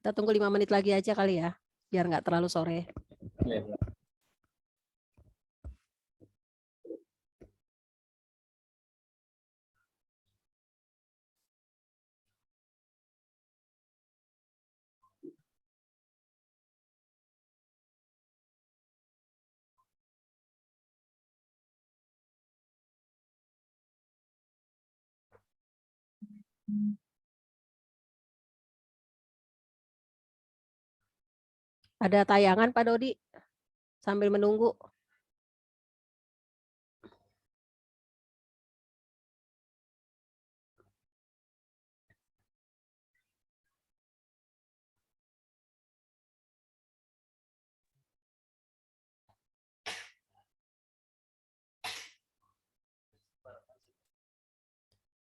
Kita tunggu 5 menit lagi aja kali ya, biar nggak terlalu sore. Ya. Ada tayangan Pak Dodi sambil menunggu.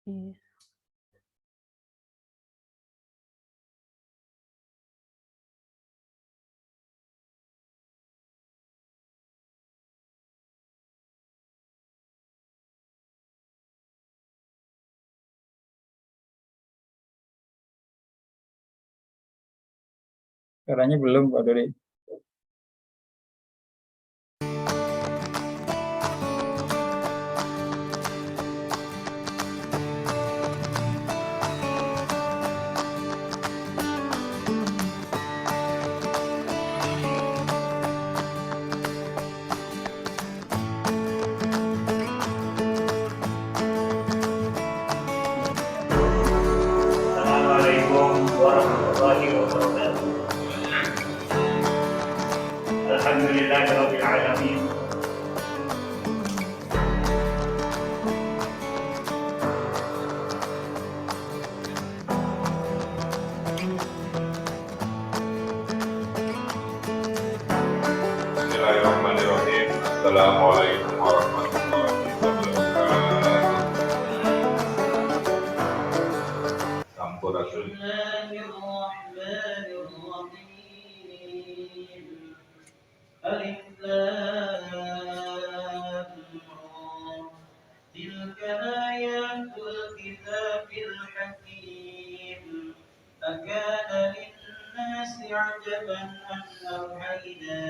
Iya. Caranya belum Pak Dodi. Assalamualaikum warahmatullahi wabarakatuh. Alhamdulillahirabbil alamin. Bismillahirrahmanirrahim. Assalamualaikum warahmatullahi wabarakatuh. Sampurasun. Alif Lam Ra. Tilka ayatul kitabil hakim. Akana linnasi ajaban an awhayna.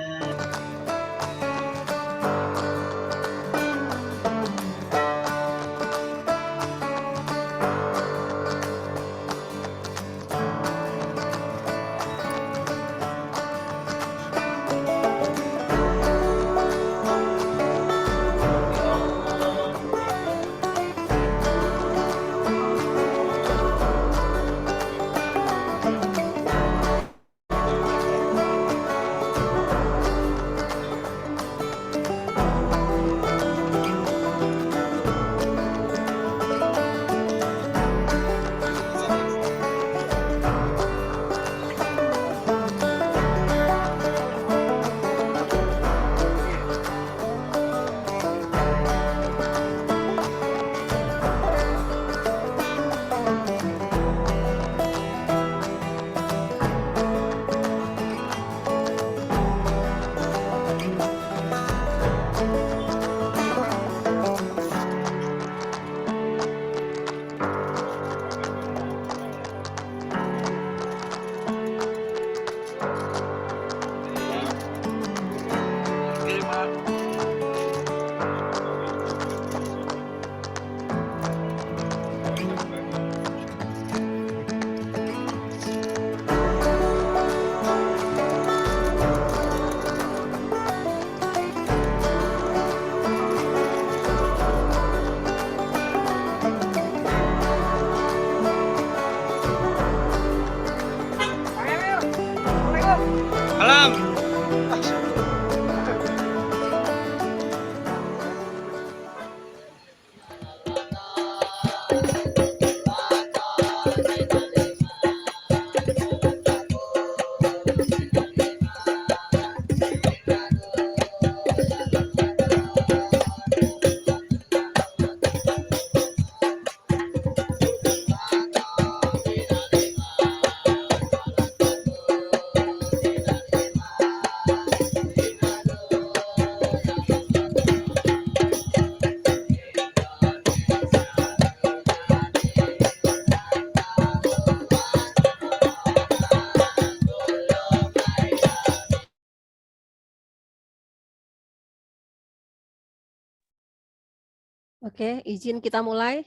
Oke, izin kita mulai.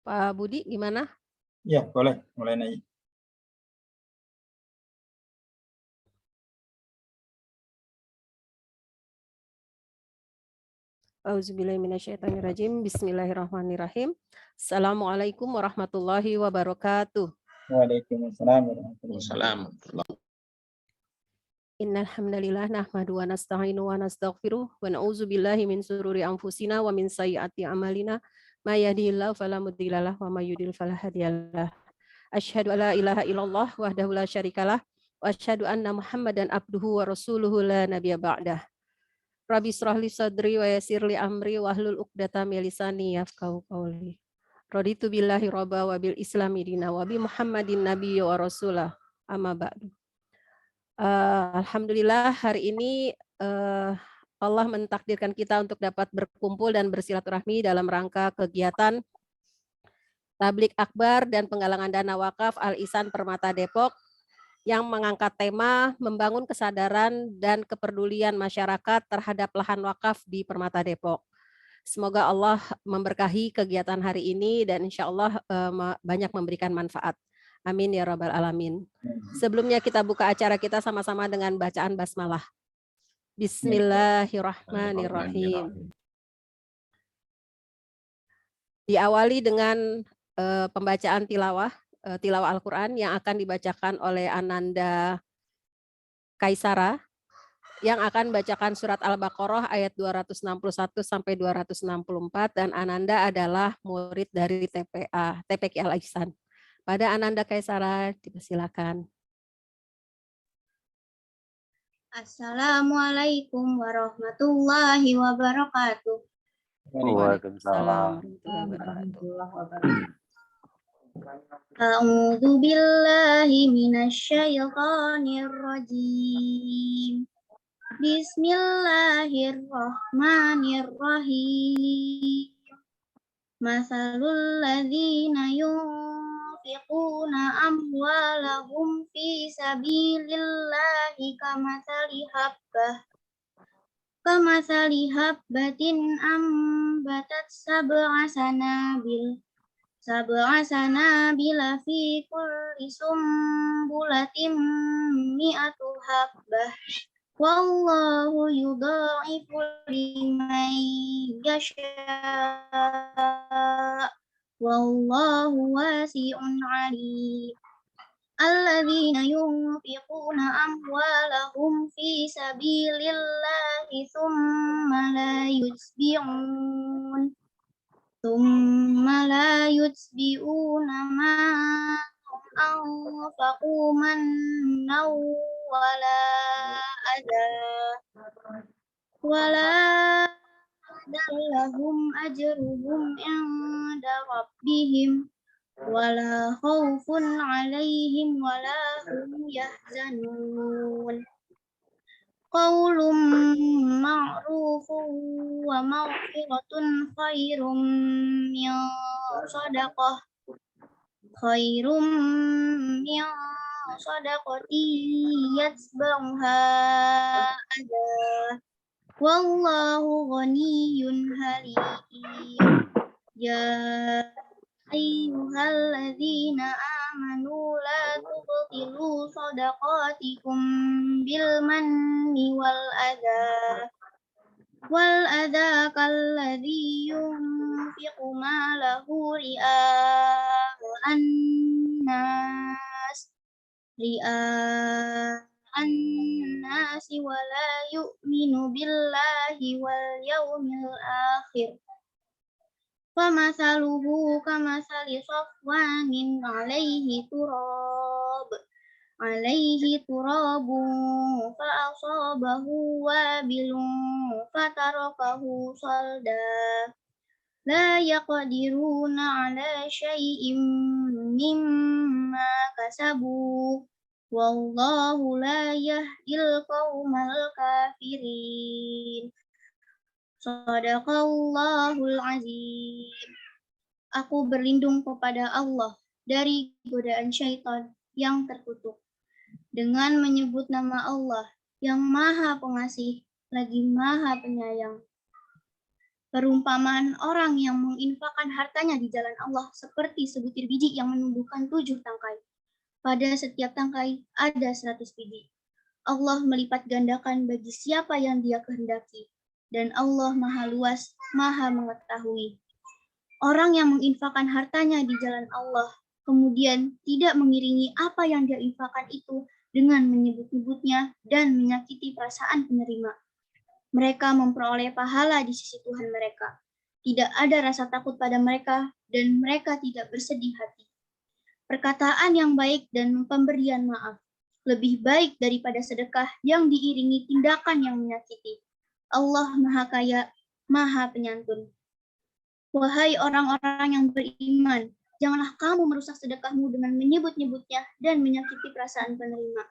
Pak Budi, gimana? Ya, boleh. Mulai aja. Auzubillahiminasyaitonirrajim. Bismillahirrahmanirrahim. Assalamualaikum warahmatullahi wabarakatuh. Waalaikumsalam warahmatullahi wabarakatuh. Innal hamdalillah nahmadu wa nasta'inu wa nastaghfiruh wa na'udzu billahi min sururi anfusina wa min sayyiati a'malina may yahdihillahu fala mudhillalah wa may yudhlil fala hadiyalah. Asyhadu alla ilaha illallah wahdahu la syarikalah wa asyhadu anna Muhammadan abduhu wa rasuluhu la nabiyya ba'dah. Rabbi shrah li sadri wa yassir li amri wahlul 'uqdatam min lisani yafqahu qawli. Raditu billahi robba wa bil islami dina wa bi Muhammadin nabiyya wa rasulah. Amma ba'du. Alhamdulillah hari ini Allah mentakdirkan kita untuk dapat berkumpul dan bersilaturahmi dalam rangka kegiatan Tablik Akbar dan penggalangan dana wakaf Al-Ihsan Permata Depok yang mengangkat tema membangun kesadaran dan kepedulian masyarakat terhadap lahan wakaf di Permata Depok. Semoga Allah memberkahi kegiatan hari ini dan insya Allah banyak memberikan manfaat. Amin ya rabbal alamin. Sebelumnya kita buka acara kita sama-sama dengan bacaan basmalah. Bismillahirrahmanirrahim. Diawali dengan pembacaan tilawah Al-Quran yang akan dibacakan oleh Ananda Kaisara yang akan bacakan surat Al-Baqarah ayat 261 sampai 264 dan Ananda adalah murid dari TPQ Al-Ihsan. Pada Ananda Kaisara dipersilakan. Assalamualaikum warahmatullahi wabarakatuh. Waalaikumsalam warahmatullahi wabarakatuh. A'udzu billahi minasyaitonir rajim. Bismillahirrahmanirrahim. Masalul ladzina yunfiquna amwalahum fi sabilillahi kamathali habbatin ambatat sab'a sanabila fi kulli sumbulatin mi'atu habbah. Wallahu yudha'ifu liman yasha'. Wallahu wasi'un 'alim. Alladzina yunfiquna amwalahum fi sabilillahi thumma la yutbi'una ma anfaqu mannaw wala lahum ajruhum 'inda rabbihim wala khaufun 'alaihim wala hum yahzanun. Qaulun ma'rufun wa maghfiratun khairum min sadaqati yatba'uha adha. Wallahu ghaniyyun halim. Ya ayyuhalladzina amanu la tubtilu shadaqatikum bil manni wal adha kalladzi yunfiqu malahu ria'an nasi wa la yu'minu billahi wal yawmil akhir. Famathaluhu kamathali safwanin 'alaihi turabun fa'asabahu wabilun fatarakahu salda. La yaqdiruna 'ala syai'in mimma kasabu. Wallahu la yahdil qaumal kafirin. Shadaqallahul azim. Aku berlindung kepada Allah dari godaan syaitan yang terkutuk dengan menyebut nama Allah yang Maha Pengasih, lagi Maha Penyayang. Perumpamaan orang yang menginfakkan hartanya di jalan Allah seperti sebutir biji yang menumbuhkan 7 tangkai. Pada setiap tangkai ada 100 biji. Allah melipat gandakan bagi siapa yang Dia kehendaki. Dan Allah Maha Luas, Maha Mengetahui. Orang yang menginfakkan hartanya di jalan Allah, kemudian tidak mengiringi apa yang dia infakkan itu dengan menyebut-nyebutnya dan menyakiti perasaan penerima. Mereka memperoleh pahala di sisi Tuhan mereka. Tidak ada rasa takut pada mereka dan mereka tidak bersedih hati. Perkataan yang baik dan pemberian maaf lebih baik daripada sedekah yang diiringi tindakan yang menyakiti. Allah Maha Kaya, Maha Penyantun. Wahai orang-orang yang beriman, janganlah kamu merusak sedekahmu dengan menyebut-nyebutnya dan menyakiti perasaan penerima.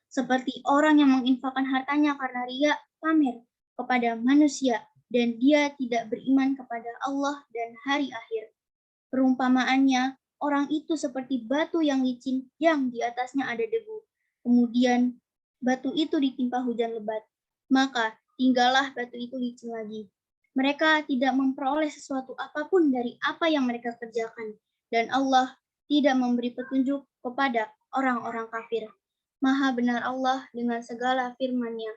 Seperti orang yang menginfakkan hartanya karena ria, pamer kepada manusia, dan dia tidak beriman kepada Allah dan hari akhir. Perumpamaannya, orang itu seperti batu yang licin yang di atasnya ada debu. Kemudian batu itu ditimpa hujan lebat. Maka tinggallah batu itu licin lagi. Mereka tidak memperoleh sesuatu apapun dari apa yang mereka kerjakan. Dan Allah tidak memberi petunjuk kepada orang-orang kafir. Maha benar Allah dengan segala firman-Nya.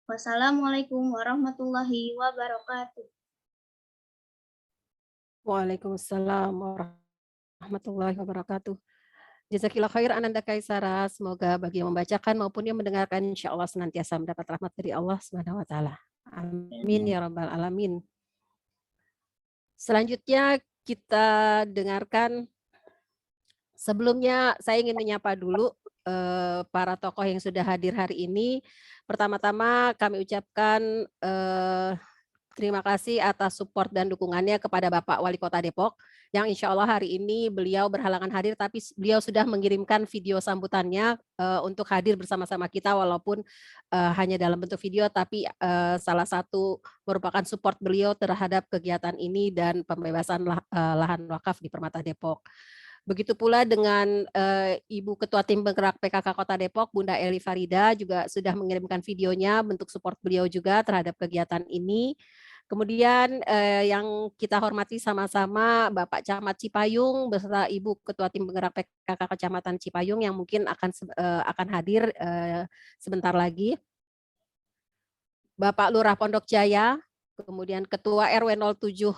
Wassalamualaikum warahmatullahi wabarakatuh. Waalaikumsalam warahmatullahi wabarakatuh. Jazakillah khair Ananda Kaisara. Semoga bagi yang membacakan maupun yang mendengarkan insya Allah senantiasa mendapat rahmat dari Allah Subhanahu wa taala. Amin ya rabbal alamin. Selanjutnya kita dengarkan, sebelumnya saya ingin menyapa dulu para tokoh yang sudah hadir hari ini. Pertama-tama kami ucapkan terima kasih atas support dan dukungannya kepada Bapak Wali Kota Depok, yang insya Allah hari ini beliau berhalangan hadir, tapi beliau sudah mengirimkan video sambutannya untuk hadir bersama-sama kita, walaupun hanya dalam bentuk video, tapi salah satu merupakan support beliau terhadap kegiatan ini dan pembebasan lahan wakaf di Permata Depok. Begitu pula dengan Ibu Ketua Tim Penggerak PKK Kota Depok, Bunda Eli Farida, juga sudah mengirimkan videonya, bentuk support beliau juga terhadap kegiatan ini. Kemudian yang kita hormati sama-sama Bapak Camat Cipayung beserta Ibu Ketua Tim Penggerak PKK Kecamatan Cipayung yang mungkin akan hadir sebentar lagi. Bapak Lurah Pondok Jaya, kemudian Ketua RW 07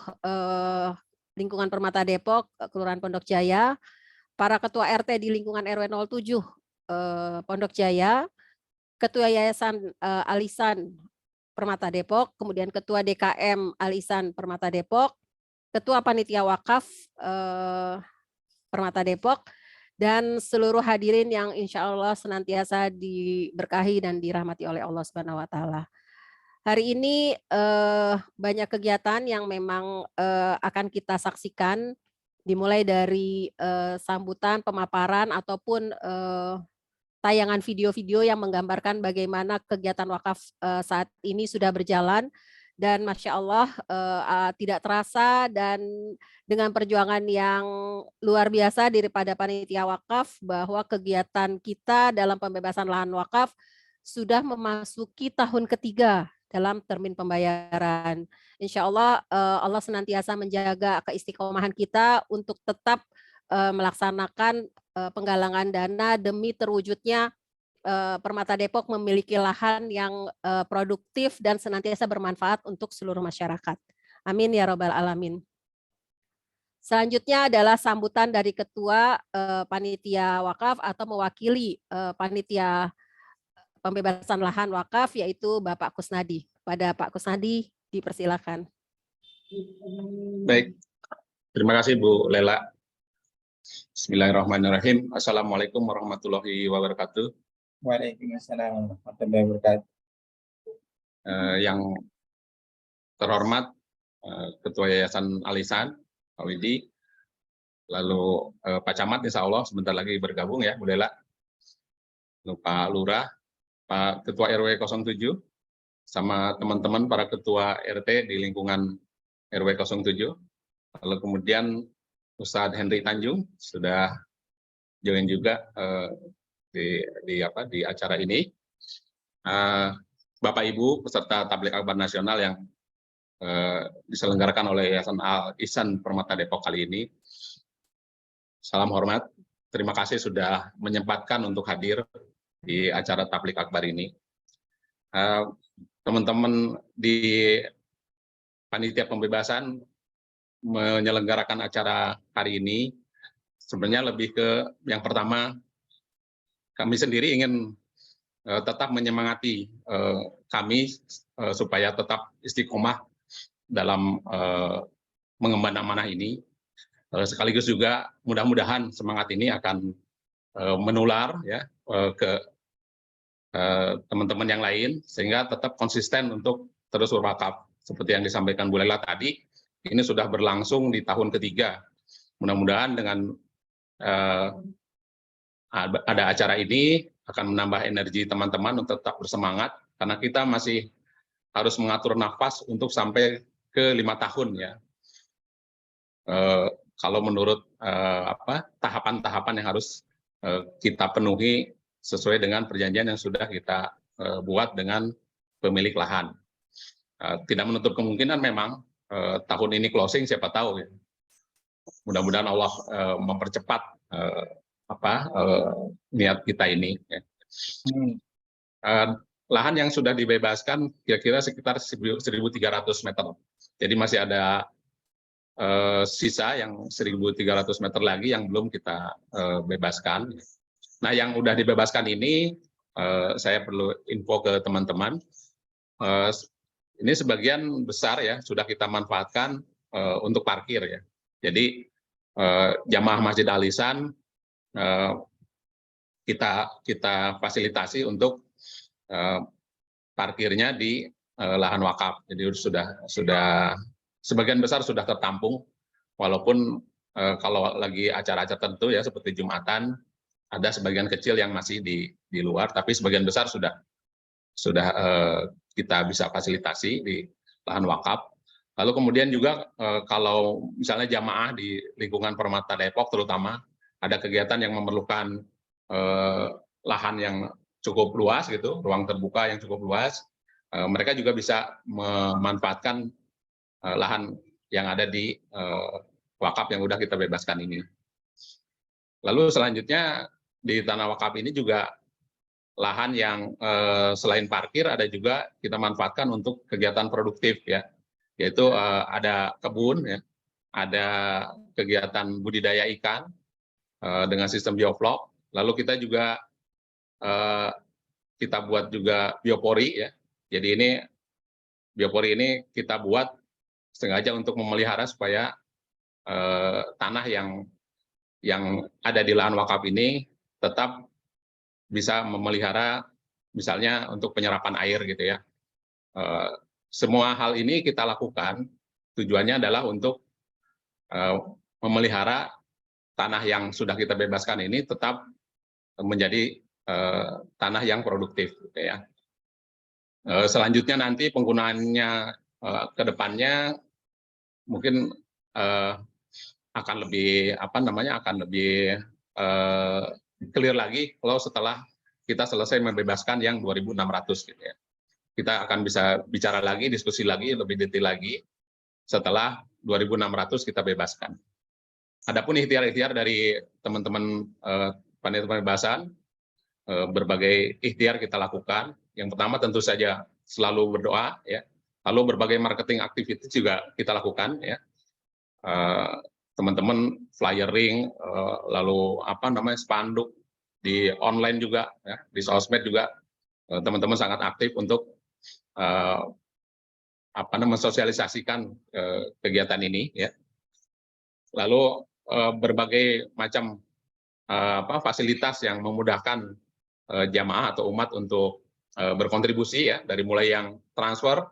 lingkungan Permata Depok, Kelurahan Pondok Jaya, para ketua RT di lingkungan RW 07 Pondok Jaya, Ketua Yayasan Alisan Permata Depok, kemudian Ketua DKM Alisan Permata Depok, Ketua Panitia Wakaf Permata Depok, dan seluruh hadirin yang insya Allah senantiasa diberkahi dan dirahmati oleh Allah Subhanahu wa taala. Hari ini banyak kegiatan yang memang akan kita saksikan, dimulai dari sambutan, pemaparan, ataupun tayangan video-video yang menggambarkan bagaimana kegiatan wakaf saat ini sudah berjalan. Dan Masya Allah tidak terasa dan dengan perjuangan yang luar biasa daripada panitia wakaf, bahwa kegiatan kita dalam pembebasan lahan wakaf sudah memasuki tahun ketiga dalam termin pembayaran. Insya Allah Allah senantiasa menjaga keistiqomahan kita untuk tetap melaksanakan penggalangan dana demi terwujudnya Permata Depok memiliki lahan yang produktif dan senantiasa bermanfaat untuk seluruh masyarakat. Amin ya robbal alamin. Selanjutnya adalah sambutan dari Ketua Panitia Wakaf atau mewakili Panitia Pembebasan Lahan Wakaf, yaitu Bapak Kusnadi. Pada Pak Kusnadi dipersilakan. Baik, terima kasih Bu Lela. Bismillahirrahmanirrahim. Assalamualaikum warahmatullahi wabarakatuh. Waalaikumsalam warahmatullahi wabarakatuh. Yang terhormat Ketua Yayasan Alisan, Pak Widi, lalu Pak Camat insya Allah sebentar lagi bergabung ya Bu Lela, lalu Pak Lurah, Pak Ketua RW 07, sama teman-teman para Ketua RT di lingkungan RW 07, lalu kemudian Ustadz Henry Tanjung sudah join juga di acara ini. Bapak Ibu peserta Tabligh Akbar Nasional yang diselenggarakan oleh Yayasan Al Ihsan Permata Depok kali ini. Salam hormat. Terima kasih sudah menyempatkan untuk hadir di acara Tabligh Akbar ini. Teman-teman di Panitia Pembebasan menyelenggarakan acara hari ini sebenarnya lebih ke yang pertama, kami sendiri ingin tetap menyemangati kami supaya tetap istiqomah dalam mengemban amanah ini. Sekaligus juga mudah-mudahan semangat ini akan menular ya ke teman-teman yang lain sehingga tetap konsisten untuk terus berwakaf. Seperti yang disampaikan Bu Lela tadi, ini sudah berlangsung di tahun ketiga. Mudah-mudahan dengan ada acara ini akan menambah energi teman-teman untuk tetap bersemangat, karena kita masih harus mengatur nafas untuk sampai ke 5 tahun ya. Kalau menurut tahapan-tahapan yang harus kita penuhi sesuai dengan perjanjian yang sudah kita buat dengan pemilik lahan. Tidak menutup kemungkinan memang tahun ini closing, siapa tahu ya. Mudah-mudahan Allah mempercepat niat kita ini. Ya. Lahan yang sudah dibebaskan kira-kira sekitar 1.300 meter. Jadi masih ada sisa yang 1.300 meter lagi yang belum kita bebaskan. Nah, yang udah dibebaskan ini saya perlu info ke teman-teman. Ini sebagian besar ya sudah kita manfaatkan untuk parkir ya. Jadi jamaah Masjid Al Ihsan kita fasilitasi untuk parkirnya di lahan wakaf. Jadi sudah sebagian besar sudah tertampung, walaupun kalau lagi acara-acara tertentu ya seperti Jumatan ada sebagian kecil yang masih di luar, tapi sebagian besar sudah kita bisa fasilitasi di lahan wakaf. Lalu kemudian juga kalau misalnya jamaah di lingkungan Permata Depok terutama ada kegiatan yang memerlukan lahan yang cukup luas gitu, ruang terbuka yang cukup luas, mereka juga bisa memanfaatkan lahan yang ada di wakaf yang udah kita bebaskan ini. Lalu selanjutnya di tanah wakaf ini juga lahan yang selain parkir ada juga kita manfaatkan untuk kegiatan produktif ya, yaitu ada kebun ya, ada kegiatan budidaya ikan dengan sistem bioflok. Lalu kita juga kita buat juga biopori ya. Jadi ini biopori ini kita buat sengaja untuk memelihara supaya tanah yang ada di lahan wakaf ini tetap bisa memelihara misalnya untuk penyerapan air gitu ya. Semua hal ini kita lakukan tujuannya adalah untuk memelihara tanah yang sudah kita bebaskan ini tetap menjadi tanah yang produktif gitu ya. Selanjutnya nanti penggunaannya ke depannya mungkin akan lebih akan lebih clear lagi kalau setelah kita selesai membebaskan yang 2.600 gitu ya. Kita akan bisa bicara lagi, diskusi lagi lebih detail lagi setelah 2.600 kita bebaskan. Adapun ikhtiar-ikhtiar dari teman-teman panitia pembebasan, berbagai ikhtiar kita lakukan. Yang pertama tentu saja selalu berdoa ya. Lalu berbagai marketing activities juga kita lakukan ya. Teman-teman flyering, lalu spanduk di online juga ya, di sosmed juga teman-teman sangat aktif untuk mensosialisasikan kegiatan ini ya. Lalu berbagai macam fasilitas yang memudahkan jamaah atau umat untuk berkontribusi ya, dari mulai yang transfer,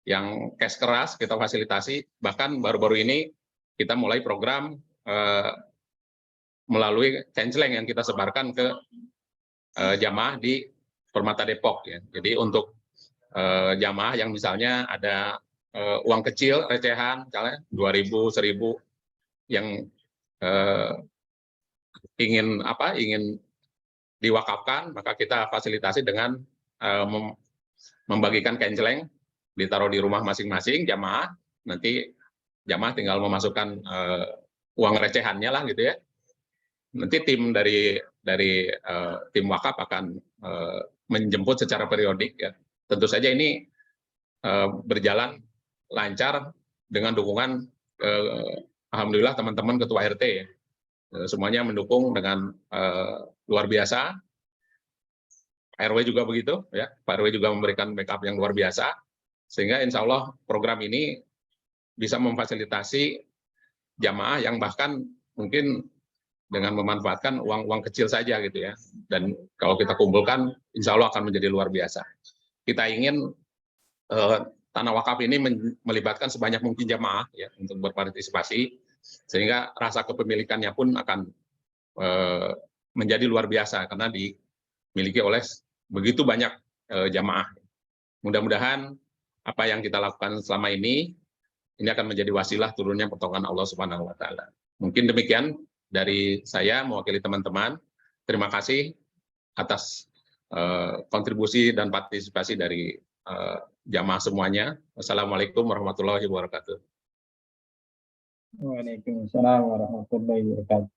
yang cash keras kita fasilitasi, bahkan baru-baru ini kita mulai program melalui canceling yang kita sebarkan ke jamaah di Permata Depok ya. Jadi untuk jamaah yang misalnya ada uang kecil recehan misalnya 2.000, 1.000 yang ingin diwakafkan, maka kita fasilitasi dengan membagikan kain celeng, ditaruh di rumah masing-masing jamaah, nanti jamaah tinggal memasukkan uang recehannya lah gitu ya. Nanti tim dari tim wakaf akan menjemput secara periodik ya. Tentu saja ini berjalan lancar dengan dukungan alhamdulillah teman-teman ketua RT ya. Semuanya mendukung dengan luar biasa. RW juga begitu ya. Pak RW juga memberikan backup yang luar biasa sehingga insya Allah program ini bisa memfasilitasi jamaah yang bahkan mungkin dengan memanfaatkan uang kecil saja gitu ya. Dan kalau kita kumpulkan insya Allah akan menjadi luar biasa. Kita ingin tanah wakaf ini melibatkan sebanyak mungkin jamaah ya untuk berpartisipasi sehingga rasa kepemilikannya pun akan menjadi luar biasa karena dimiliki oleh begitu banyak jamaah. Mudah-mudahan apa yang kita lakukan selama ini akan menjadi wasilah turunnya pertolongan Allah Subhanahu wa taala. Mungkin demikian dari saya mewakili teman-teman. Terima kasih atas kontribusi dan partisipasi dari jamaah semuanya. Wassalamualaikum warahmatullahi wabarakatuh. Waalaikumsalam warahmatullahi wabarakatuh.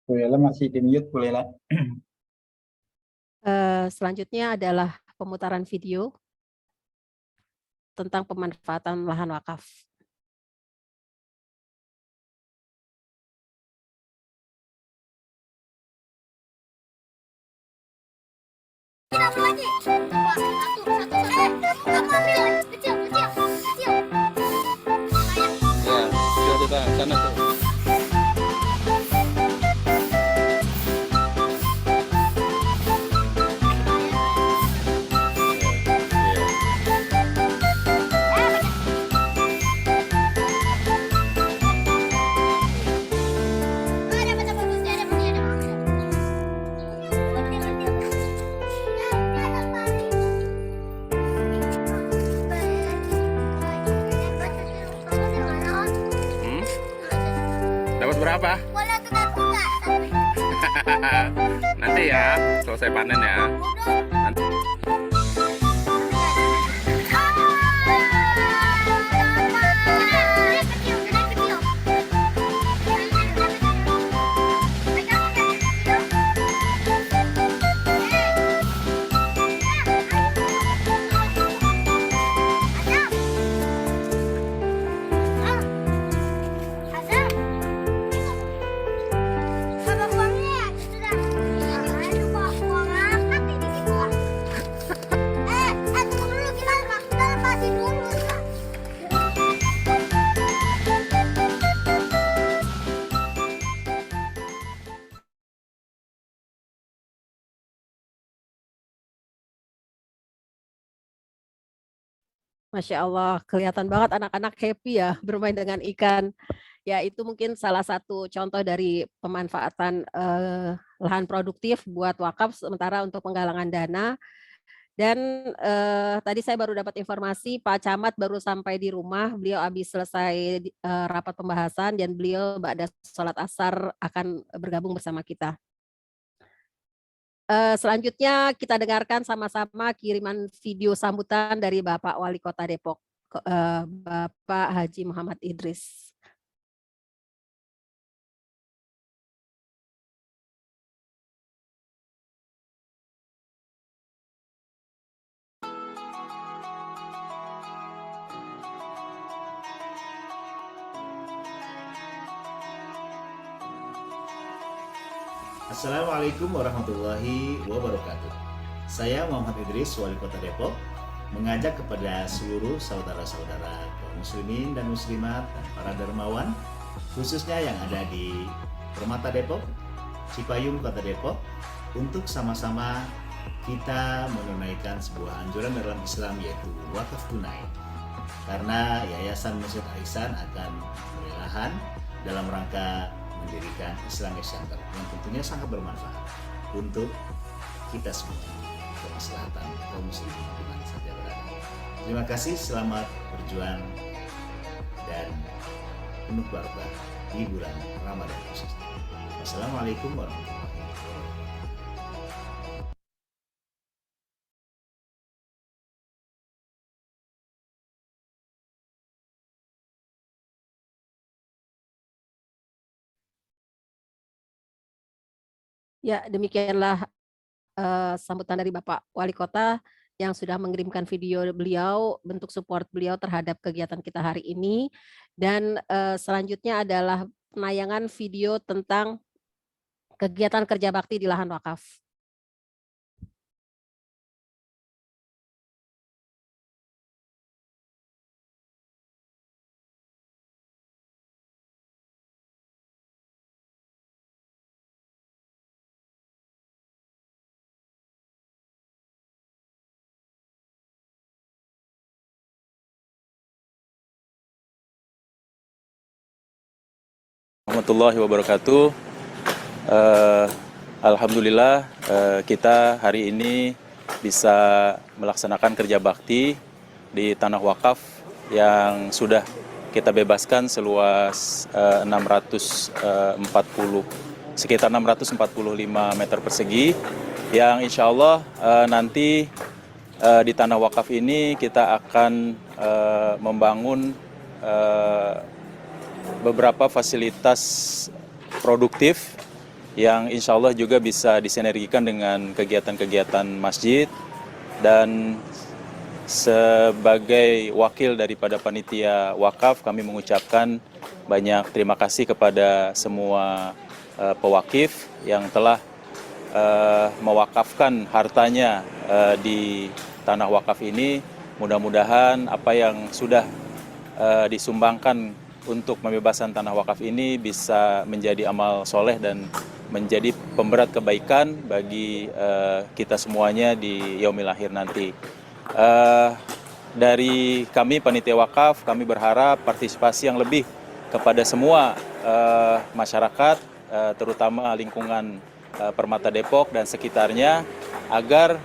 Bolehlah masih di mute, bolehlah. Selanjutnya adalah pemutaran video tentang pemanfaatan lahan wakaf. Dapat berapa? Nanti ya, selesai panen ya. Nanti. Masya Allah, kelihatan banget anak-anak happy ya bermain dengan ikan. Ya itu mungkin salah satu contoh dari pemanfaatan lahan produktif buat wakaf sementara untuk penggalangan dana. Dan tadi saya baru dapat informasi Pak Camat baru sampai di rumah, beliau habis selesai rapat pembahasan dan beliau ba'da sholat asar akan bergabung bersama kita. Selanjutnya kita dengarkan sama-sama kiriman video sambutan dari Bapak Wali Kota Depok, Bapak Haji Muhammad Idris. Assalamualaikum warahmatullahi wabarakatuh. Saya Muhammad Idris, Wali Kota Depok, mengajak kepada seluruh saudara-saudara kaum muslimin dan muslimat dan para dermawan, khususnya yang ada di Permata Depok, Cipayung Kota Depok, untuk sama-sama kita menunaikan sebuah anjuran dalam Islam yaitu wakaf tunai. Karena Yayasan Masjid Al-Ihsan akan memberi lahan dalam rangka mendirikan Islamic Center yang tentunya sangat bermanfaat untuk kita semua, kemaslahatan kaum muslimin di mana saja berada. Terima kasih, selamat berjuang. dan penuh barokah di bulan Ramadan khususnya. Wassalamualaikum warahmatullahi wabarakatuh. Ya, demikianlah sambutan dari Bapak Wali Kota yang sudah mengirimkan video beliau, bentuk support beliau terhadap kegiatan kita hari ini. Dan selanjutnya adalah penayangan video tentang kegiatan kerja bakti di lahan wakaf. Warahmatullahi wabarakatuh. Alhamdulillah kita hari ini bisa melaksanakan kerja bakti di tanah wakaf yang sudah kita bebaskan seluas sekitar 645 meter persegi yang insya Allah nanti di tanah wakaf ini kita akan membangun beberapa fasilitas produktif yang insya Allah juga bisa disinergikan dengan kegiatan-kegiatan masjid. Dan sebagai wakil daripada panitia wakaf, kami mengucapkan banyak terima kasih kepada semua pewakif yang telah mewakafkan hartanya di tanah wakaf ini. Mudah-mudahan apa yang sudah disumbangkan untuk pembebasan tanah wakaf ini bisa menjadi amal soleh dan menjadi pemberat kebaikan bagi kita semuanya di yaumil akhir nanti. Dari kami panitia wakaf, kami berharap partisipasi yang lebih kepada semua masyarakat, terutama lingkungan Permata Depok dan sekitarnya, agar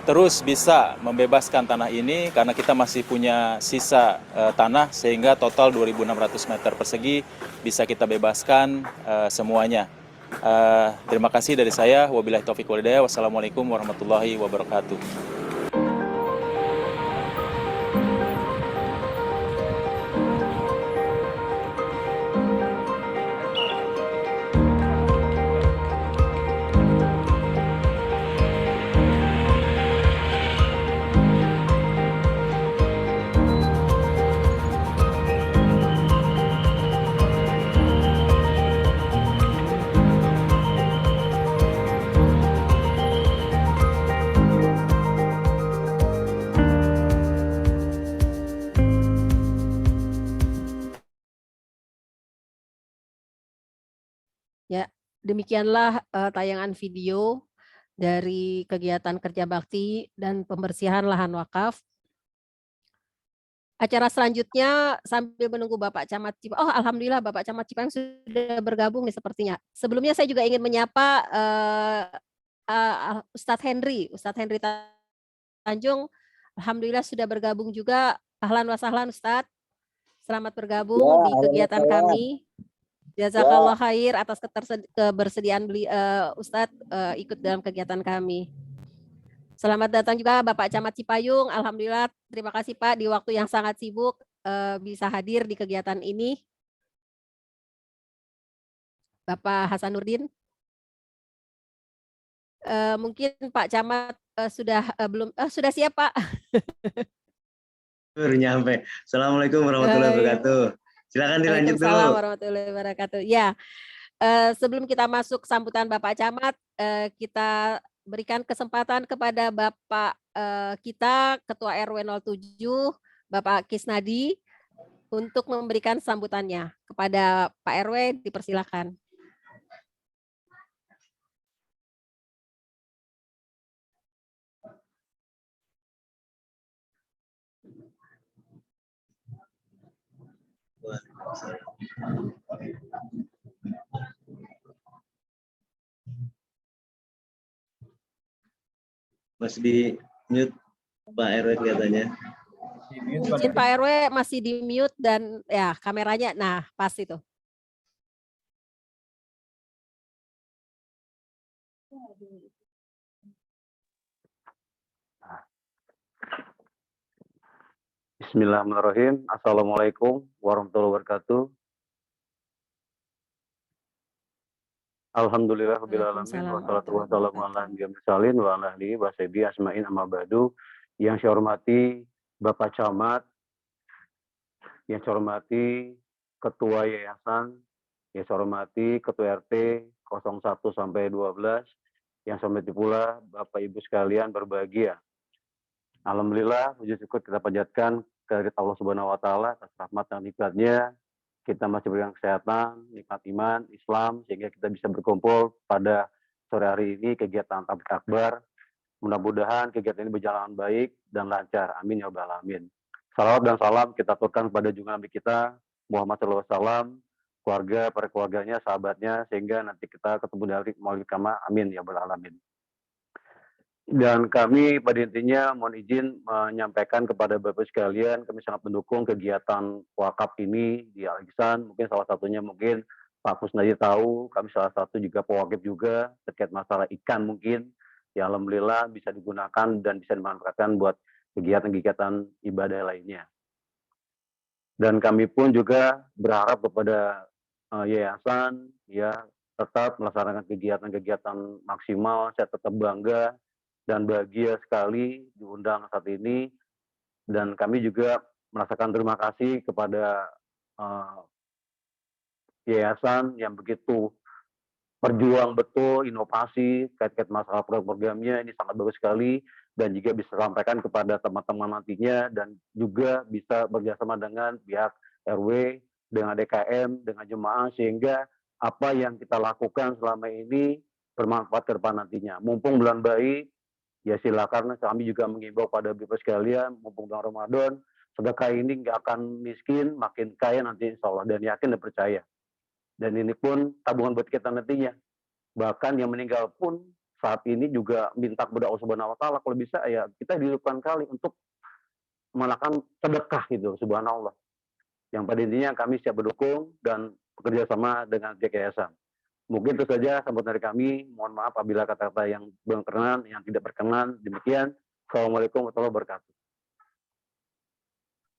terus bisa membebaskan tanah ini karena kita masih punya sisa tanah sehingga total 2.600 meter persegi bisa kita bebaskan semuanya. Terima kasih dari saya. Wabillahi taufiq wal hidayah. Wassalamualaikum warahmatullahi wabarakatuh. Ya, demikianlah tayangan video dari kegiatan kerja bakti dan pembersihan lahan wakaf. Acara selanjutnya sambil menunggu Bapak Camat Cipayung. Oh, alhamdulillah Bapak Camat Cipayung sudah bergabung nih sepertinya. Sebelumnya saya juga ingin menyapa Ustadz Henry Tanjung. Alhamdulillah sudah bergabung juga. Ahlan wa sahlan Ustadz. Selamat bergabung di kegiatan kami. Jazakallah khair atas kebersediaan Ustadz ikut dalam kegiatan kami. Selamat datang juga Bapak Camat Cipayung. Alhamdulillah, terima kasih Pak di waktu yang sangat sibuk bisa hadir di kegiatan ini. Bapak Hasanuddin. Mungkin Pak Camat sudah belum sudah siap Pak. Baru nyampe. Assalamualaikum warahmatullahi wabarakatuh. Silakan dilanjut dulu. Waalaikumsalam warahmatullahi wabarakatuh. Ya, sebelum kita masuk sambutan Bapak Camat, kita berikan kesempatan kepada Bapak kita, Ketua RW 07, Bapak Kisnadi, untuk memberikan sambutannya. Kepada Pak RW, dipersilakan. Masih di mute Pak RW kelihatannya. Mungkin Pak RW masih di mute dan ya kameranya, nah pas itu. Bismillahirrahmanirrahim. Assalamualaikum warahmatullahi wabarakatuh. Alhamdulillahirabbil alamin wassalatu wassalamu ala nabiyil mursalin wa ala alihi washabihi asma'in amma ba'du. Yang saya hormati Bapak Camat, yang saya hormati Ketua Yayasan, yang saya hormati Ketua RT 01 sampai 12, yang saya hormati pula Bapak Ibu sekalian berbahagia. Alhamdulillah, puji syukur kita panjatkan kehadirat Allah Subhanahu wa taala atas rahmat dan nikmatnya. Kita masih berikan kesehatan, nikmat iman, Islam, sehingga kita bisa berkumpul pada sore hari ini kegiatan tablik akbar. Mudah-mudahan kegiatan ini berjalan baik dan lancar. Amin ya rabbal alamin. Salawat dan salam kita aturkan kepada junjungan Nabi kita Muhammad SAW, keluarga, para keluarganya, sahabatnya, sehingga nanti kita ketemu dari maulid kama. Amin ya rabbal alamin. Dan kami pada intinya mohon izin menyampaikan kepada Bapak sekalian, kami sangat mendukung kegiatan wakaf ini di Al-Ihsan. Mungkin salah satunya mungkin Pak Kusnadi tahu, kami salah satu juga pewakif juga terkait masalah ikan mungkin. Ya alhamdulillah bisa digunakan dan bisa dimanfaatkan buat kegiatan-kegiatan ibadah lainnya. Dan kami pun juga berharap kepada yayasan ya tetap melaksanakan kegiatan-kegiatan maksimal. Saya tetap bangga dan bahagia sekali diundang saat ini, dan kami juga merasakan terima kasih kepada yayasan yang begitu berjuang betul inovasi terkait masalah programnya. Ini sangat bagus sekali dan juga bisa sampaikan kepada teman-teman nantinya, dan juga bisa bekerjasama dengan pihak RW, dengan DKM, dengan jemaah, sehingga apa yang kita lakukan selama ini bermanfaat ke depan nantinya. Mumpung bulan baik, ya silakan, kami juga mengimbau pada Bapak sekalian, mumpung bulan Ramadan, sedekah ini nggak akan miskin, makin kaya nanti insya Allah, dan yakin dan percaya. Dan ini pun tabungan buat kita nantinya. Bahkan yang meninggal pun saat ini juga minta kepada Allah Subhanahu wa taala, kalau bisa ya kita dihidupkan kali untuk melakukan sedekah gitu, subhanallah. Yang pada intinya kami siap mendukung dan bekerja sama dengan pihak yayasan. Mungkin itu saja sambutan dari kami. Mohon maaf apabila kata-kata yang berkenan, yang tidak berkenan. Demikian. Assalamualaikum warahmatullahi wabarakatuh.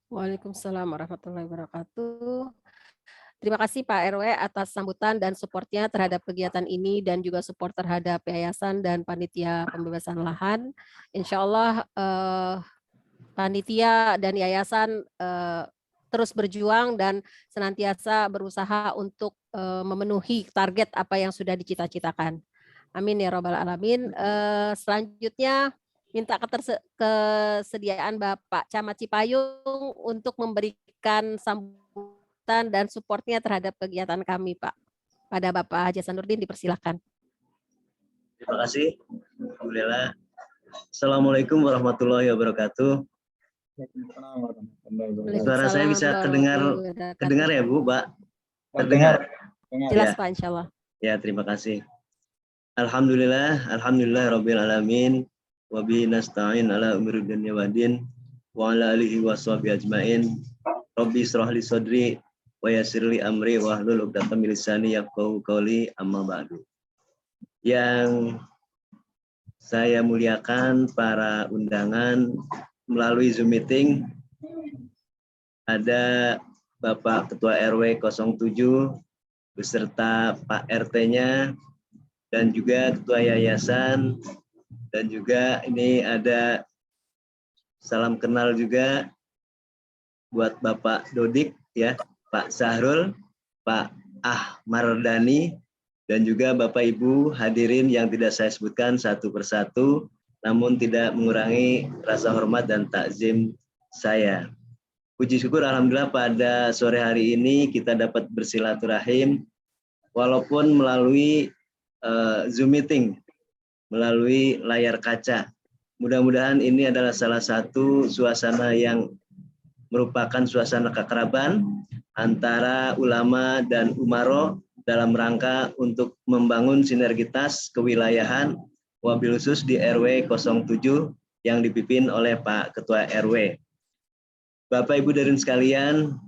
Waalaikumsalam warahmatullahi wabarakatuh. Terima kasih Pak RW atas sambutan dan supportnya terhadap kegiatan ini, dan juga support terhadap yayasan dan panitia pembebasan lahan. Insya Allah panitia dan yayasan terus berjuang dan senantiasa berusaha untuk memenuhi target apa yang sudah dicita-citakan. Amin ya rabbal alamin. Selanjutnya minta kesediaan Bapak Camat Cipayung untuk memberikan sambutan dan supportnya terhadap kegiatan kami, Pak. Pada Bapak Haji Hasanuddin, dipersilakan. Terima kasih. Alhamdulillah. Assalamualaikum warahmatullahi wabarakatuh. Suara saya bisa kedengar ya Bu, Pak? Terdengar? Jelas Ya. Pak, insya Allah. Ya, terima kasih. Alhamdulillah rabbil alamin, wa bihi nasta'in ala umuri dunya waddin, wa ala alihi washabihi ajmain. Rabbi shrah li sadri wa yassir li amri wa hlul 'uqdatam min lisani yafqahu qawli, amma ba'du. Yang saya muliakan para undangan melalui Zoom meeting, ada Bapak Ketua RW 07 beserta Pak RT-nya, dan juga Ketua Yayasan, dan juga ini ada salam kenal juga buat Bapak Dodik ya, Pak Sahrul, Pak Ahmardani, dan juga Bapak Ibu hadirin yang tidak saya sebutkan satu persatu, namun tidak mengurangi rasa hormat dan takzim saya. Puji syukur alhamdulillah pada sore hari ini kita dapat bersilaturahim walaupun melalui Zoom meeting, melalui layar kaca. Mudah-mudahan ini adalah salah satu suasana yang merupakan suasana keakraban antara ulama dan umaro dalam rangka untuk membangun sinergitas kewilayahan, wabil khusus di RW 07 yang dipimpin oleh Pak Ketua RW. Bapak Ibu hadirin sekalian,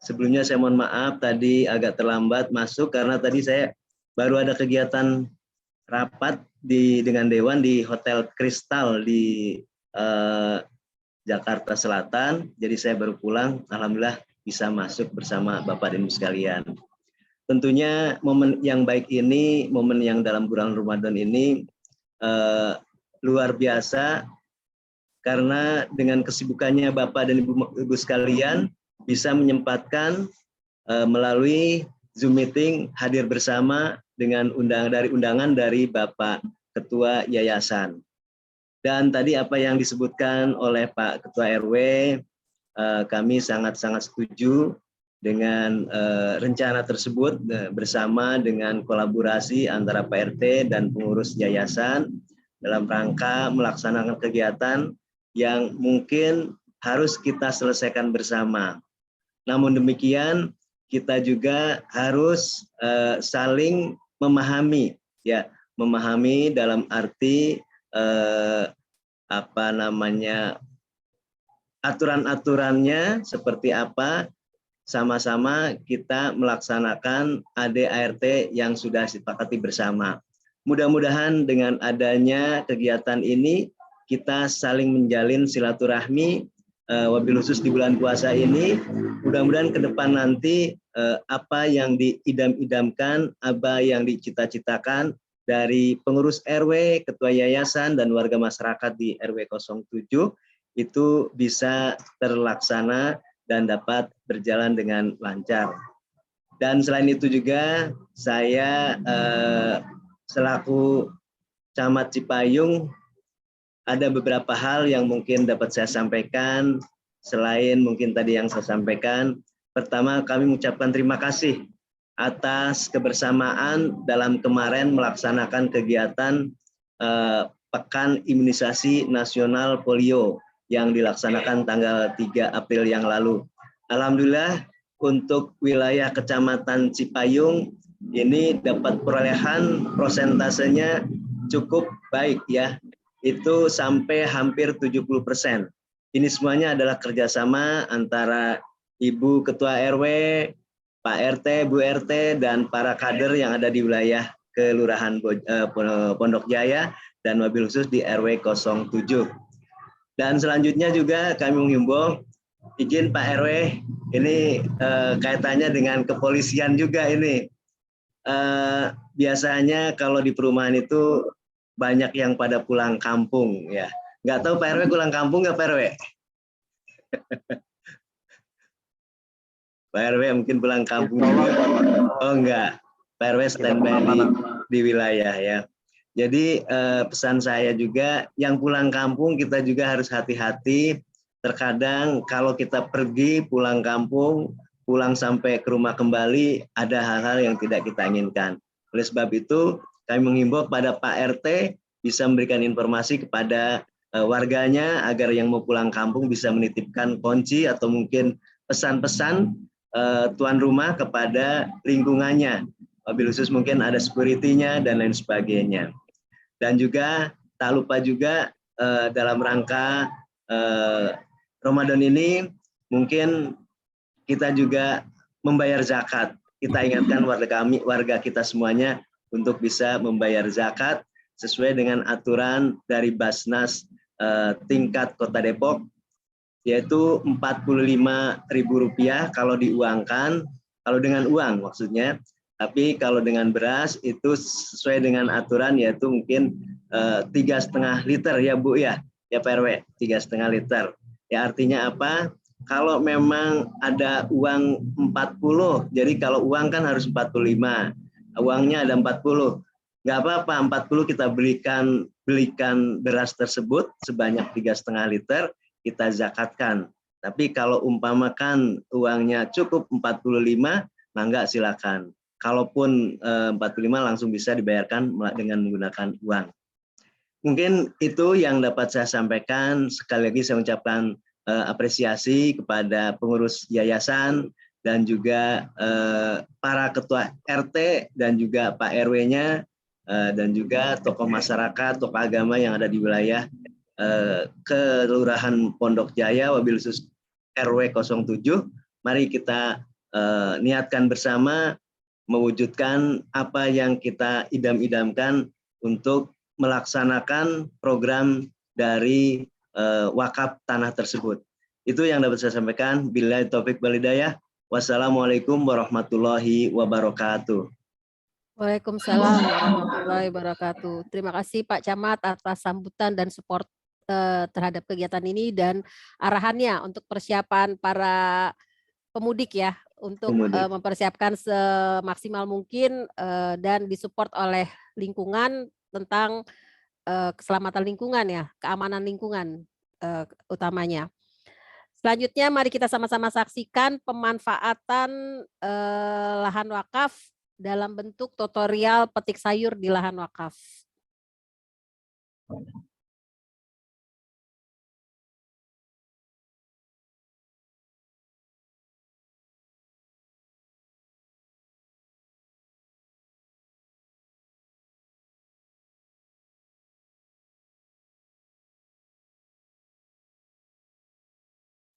sebelumnya saya mohon maaf tadi agak terlambat masuk karena tadi saya baru ada kegiatan rapat dengan Dewan di Hotel Kristal di Jakarta Selatan. Jadi saya baru pulang, alhamdulillah bisa masuk bersama Bapak dan Ibu sekalian. Tentunya momen yang baik ini, momen yang dalam bulan Ramadan ini luar biasa karena dengan kesibukannya Bapak dan Ibu sekalian bisa menyempatkan melalui Zoom meeting hadir bersama dengan undangan dari Bapak Ketua Yayasan. Dan tadi apa yang disebutkan oleh Pak Ketua RW, kami sangat-sangat setuju dengan rencana tersebut bersama dengan kolaborasi antara Pak RT dan pengurus yayasan dalam rangka melaksanakan kegiatan yang mungkin harus kita selesaikan bersama. Namun demikian, kita juga harus saling memahami, ya, memahami dalam arti aturan-aturannya seperti apa, sama-sama kita melaksanakan ADART yang sudah disepakati bersama. Mudah-mudahan dengan adanya kegiatan ini kita saling menjalin silaturahmi, wabil khusus di bulan puasa ini. Mudah-mudahan ke depan nanti apa yang diidam-idamkan, apa yang dicita-citakan dari pengurus RW, ketua yayasan, dan warga masyarakat di RW 07 itu bisa terlaksana dan dapat berjalan dengan lancar. Dan selain itu juga saya selaku Camat Cipayung ada beberapa hal yang mungkin dapat saya sampaikan selain mungkin tadi yang saya sampaikan. Pertama, kami mengucapkan terima kasih atas kebersamaan dalam kemarin melaksanakan kegiatan Pekan Imunisasi Nasional Polio yang dilaksanakan tanggal 3 April yang lalu. Alhamdulillah untuk wilayah Kecamatan Cipayung ini dapat perolehan prosentasenya cukup baik, ya. Itu sampai hampir 70%. Ini semuanya adalah kerjasama antara Ibu Ketua RW, Pak RT, Bu RT, dan para kader yang ada di wilayah Kelurahan Pondok Jaya dan wabil khusus di RW 07. Dan selanjutnya juga kami menghimbau, izin Pak RW, ini kaitannya dengan kepolisian juga ini. Biasanya kalau di perumahan itu banyak yang pada pulang kampung, ya. Nggak tahu Pak RW pulang kampung nggak Pak RW? Pak RW mungkin pulang kampung juga. Oh enggak, Pak RW standby di wilayah, ya. Jadi pesan saya juga, yang pulang kampung kita juga harus hati-hati. Terkadang kalau kita pergi pulang kampung, pulang sampai ke rumah kembali, ada hal-hal yang tidak kita inginkan. Oleh sebab itu, kami menghimbau kepada Pak RT bisa memberikan informasi kepada warganya agar yang mau pulang kampung bisa menitipkan kunci atau mungkin pesan-pesan tuan rumah kepada lingkungannya. Wabil khusus mungkin ada security-nya dan lain sebagainya. Dan juga tak lupa juga dalam rangka Ramadan ini mungkin kita juga membayar zakat. Kita ingatkan warga kita semuanya untuk bisa membayar zakat sesuai dengan aturan dari Basnas tingkat Kota Depok, yaitu Rp45.000 kalau diuangkan, kalau dengan uang maksudnya. Tapi kalau dengan beras itu sesuai dengan aturan, yaitu mungkin 3,5 liter ya Bu ya Pak RW, 3,5 liter. Ya artinya apa? Kalau memang ada uang 40, jadi kalau uang kan harus 45. Uangnya ada 40, nggak apa-apa, 40 kita belikan beras tersebut sebanyak 3,5 liter, kita zakatkan. Tapi kalau umpamakan uangnya cukup 45, mangga silakan. Kalaupun 45 langsung bisa dibayarkan dengan menggunakan uang. Mungkin itu yang dapat saya sampaikan. Sekali lagi saya ucapkan apresiasi kepada pengurus yayasan dan juga para ketua RT dan juga Pak RW-nya dan juga tokoh masyarakat, tokoh agama yang ada di wilayah Kelurahan Pondok Jaya, wabil khusus RW 07. Mari kita niatkan bersama mewujudkan apa yang kita idam-idamkan untuk melaksanakan program dari wakaf tanah tersebut. Itu yang dapat saya sampaikan. Billahi taufik wal hidayah. Wassalamualaikum warahmatullahi wabarakatuh. Waalaikumsalam warahmatullahi wabarakatuh. Terima kasih Pak Camat atas sambutan dan support terhadap kegiatan ini dan arahannya untuk persiapan para pemudik ya, untuk mempersiapkan semaksimal mungkin dan disupport oleh lingkungan tentang keselamatan lingkungan ya, keamanan lingkungan utamanya. Selanjutnya mari kita sama-sama saksikan pemanfaatan lahan wakaf dalam bentuk tutorial petik sayur di lahan wakaf.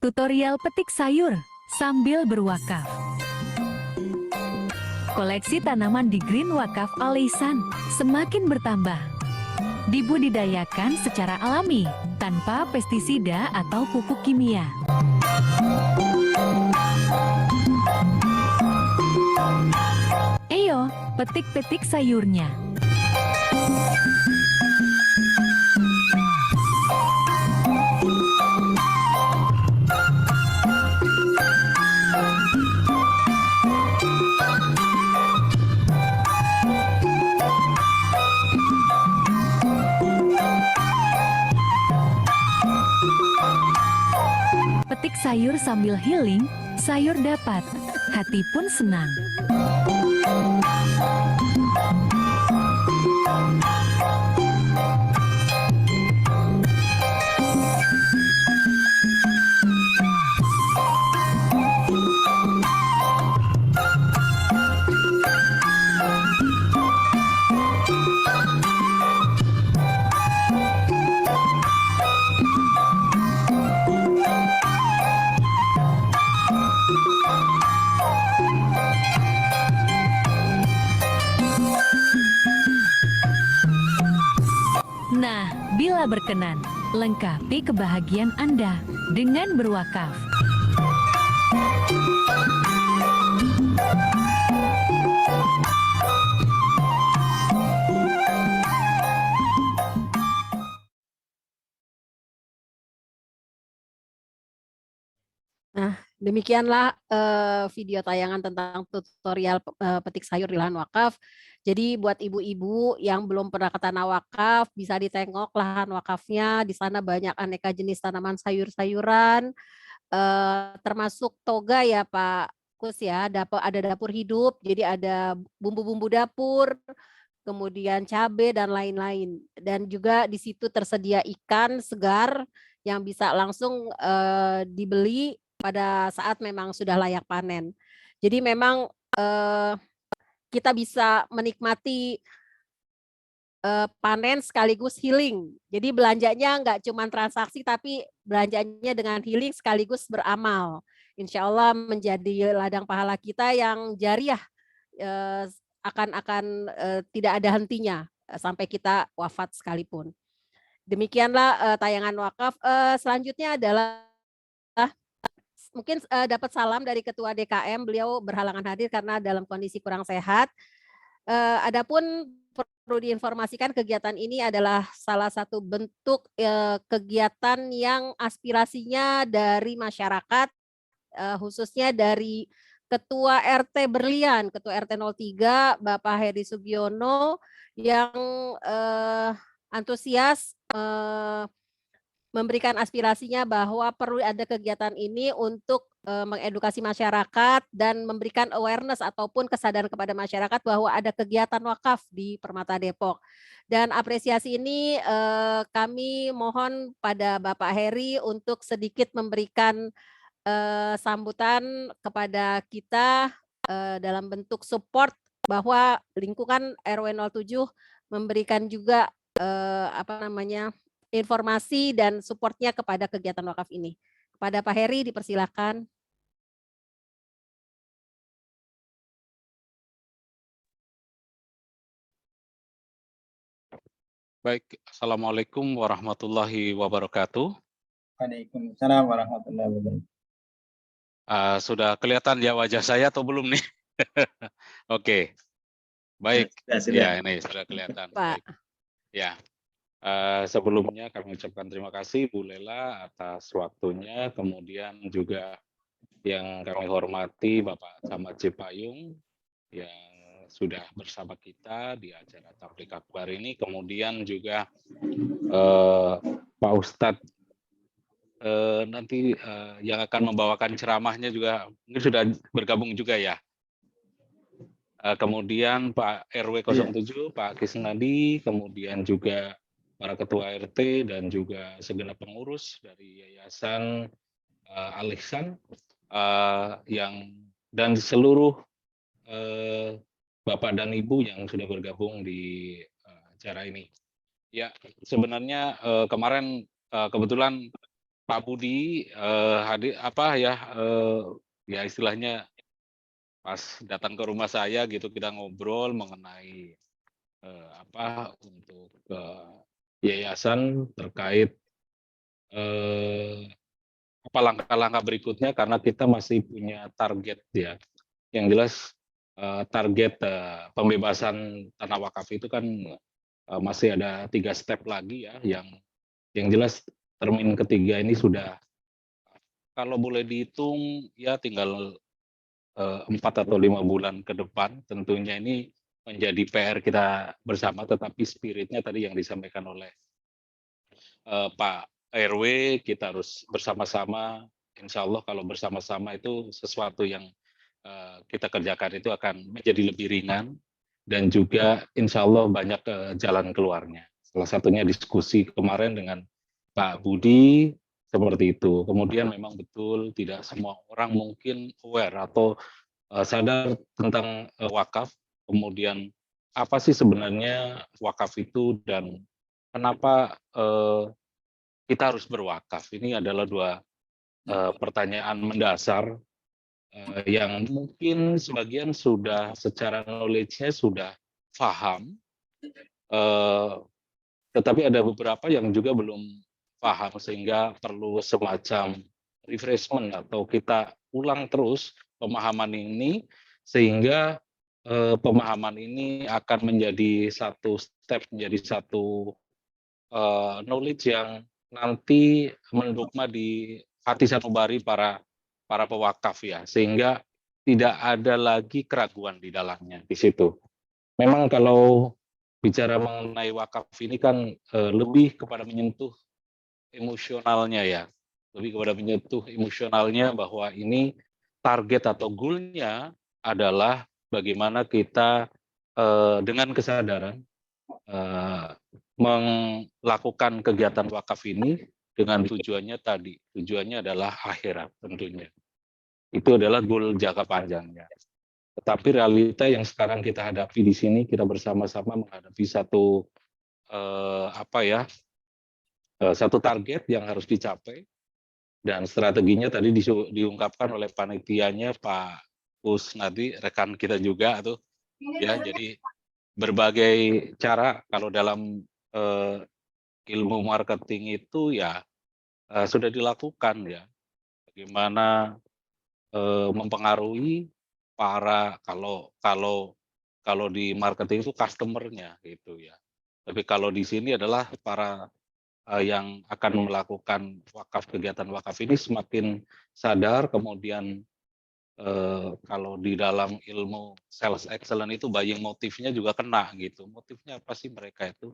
Tutorial petik sayur sambil berwakaf. Koleksi tanaman di Green Wakaf Al-Ihsan semakin bertambah. Dibudidayakan secara alami, tanpa pestisida atau pupuk kimia. Ayo, petik-petik sayurnya. Petik sayur sambil healing, sayur dapat, hati pun senang. Nah, bila berkenan, lengkapi kebahagiaan Anda dengan berwakaf. Nah, demikianlah video tayangan tentang tutorial petik sayur di lahan wakaf. Jadi buat ibu-ibu yang belum pernah ke tanah wakaf, bisa ditengok lahan wakafnya. Di sana banyak aneka jenis tanaman sayur-sayuran, termasuk toga ya Pak Kus ya. Ada dapur hidup, jadi ada bumbu-bumbu dapur, kemudian cabai dan lain-lain. Dan juga di situ tersedia ikan segar yang bisa langsung dibeli pada saat memang sudah layak panen. Jadi memang kita bisa menikmati panen sekaligus healing. Jadi belanjanya nggak cuma transaksi, tapi belanjanya dengan healing sekaligus beramal. Insya Allah menjadi ladang pahala kita yang jariah, akan tidak ada hentinya sampai kita wafat sekalipun. Demikianlah tayangan wakaf. Selanjutnya adalah mungkin dapat salam dari Ketua DKM, beliau berhalangan hadir karena dalam kondisi kurang sehat. Adapun perlu diinformasikan kegiatan ini adalah salah satu bentuk kegiatan yang aspirasinya dari masyarakat, khususnya dari Ketua RT Berlian, Ketua RT 03, Bapak Heri Sugiono, yang antusias memberikan aspirasinya bahwa perlu ada kegiatan ini untuk mengedukasi masyarakat dan memberikan awareness ataupun kesadaran kepada masyarakat bahwa ada kegiatan wakaf di Permata Depok. Dan apresiasi ini kami mohon pada Bapak Heri untuk sedikit memberikan sambutan kepada kita dalam bentuk support bahwa lingkungan RW 07 memberikan juga informasi dan supportnya kepada kegiatan wakaf ini. Kepada Pak Heri dipersilakan. Baik, Assalamualaikum warahmatullahi wabarakatuh. Waalaikumsalam warahmatullahi wabarakatuh. Sudah kelihatan ya wajah saya atau belum nih? Oke, baik. Sudah. Ya, ini sudah kelihatan. Pak. Baik. Ya, sebelumnya kami ucapkan terima kasih Bu Lela atas waktunya, kemudian juga yang kami hormati Bapak Camat Cipayung yang sudah bersama kita di acara Tablik Akbar ini, kemudian juga Pak Ustadz nanti yang akan membawakan ceramahnya juga mungkin sudah bergabung juga ya. Kemudian Pak RW 07, Pak Kisnadi, kemudian juga para ketua RT dan juga segenap pengurus dari Yayasan Al-Ihsan dan seluruh Bapak dan Ibu yang sudah bergabung di acara ini. Ya, sebenarnya kemarin kebetulan Pak Budi hadir ya istilahnya pas datang ke rumah saya gitu, kita ngobrol mengenai untuk yayasan terkait apa langkah-langkah berikutnya, karena kita masih punya target ya. Yang jelas target pembebasan tanah wakaf itu kan masih ada 3 step lagi ya, yang jelas termin ketiga ini sudah, kalau boleh dihitung ya tinggal 4 atau 5 bulan ke depan. Tentunya ini menjadi PR kita bersama, tetapi spiritnya tadi yang disampaikan oleh Pak RW, kita harus bersama-sama. Insya Allah kalau bersama-sama itu sesuatu yang kita kerjakan itu akan menjadi lebih ringan, dan juga insya Allah banyak jalan keluarnya. Salah satunya diskusi kemarin dengan Pak Budi seperti itu. Kemudian memang betul tidak semua orang mungkin aware atau sadar tentang wakaf. Kemudian apa sih sebenarnya wakaf itu dan kenapa kita harus berwakaf? Ini adalah 2 pertanyaan mendasar yang mungkin sebagian sudah secara knowledge-nya sudah paham, tetapi ada beberapa yang juga belum paham, sehingga perlu semacam refreshment atau kita ulang terus pemahaman ini, sehingga pemahaman ini akan menjadi satu step, menjadi satu knowledge yang nanti mendogma di hati sanubari para pewakaf ya, sehingga tidak ada lagi keraguan di dalamnya di situ. Memang kalau bicara mengenai wakaf ini kan lebih kepada menyentuh emosionalnya ya, lebih kepada menyentuh emosionalnya bahwa ini target atau goal-nya adalah bagaimana kita dengan kesadaran melakukan kegiatan wakaf ini dengan tujuannya adalah akhirat tentunya. Itu adalah goal jangka panjangnya. Tetapi realita yang sekarang kita hadapi di sini, kita bersama-sama menghadapi satu satu target yang harus dicapai, dan strateginya tadi diungkapkan oleh panitianya Pak Kusnadi, rekan kita juga tuh ya. Jadi berbagai cara kalau dalam ilmu marketing itu ya sudah dilakukan ya, bagaimana mempengaruhi para kalau di marketing itu customer-nya gitu ya. Tapi kalau di sini adalah para yang akan melakukan wakaf, kegiatan wakaf ini semakin sadar. Kemudian kalau di dalam ilmu sales excellence itu buying motifnya juga kena gitu. Motifnya apa sih mereka itu?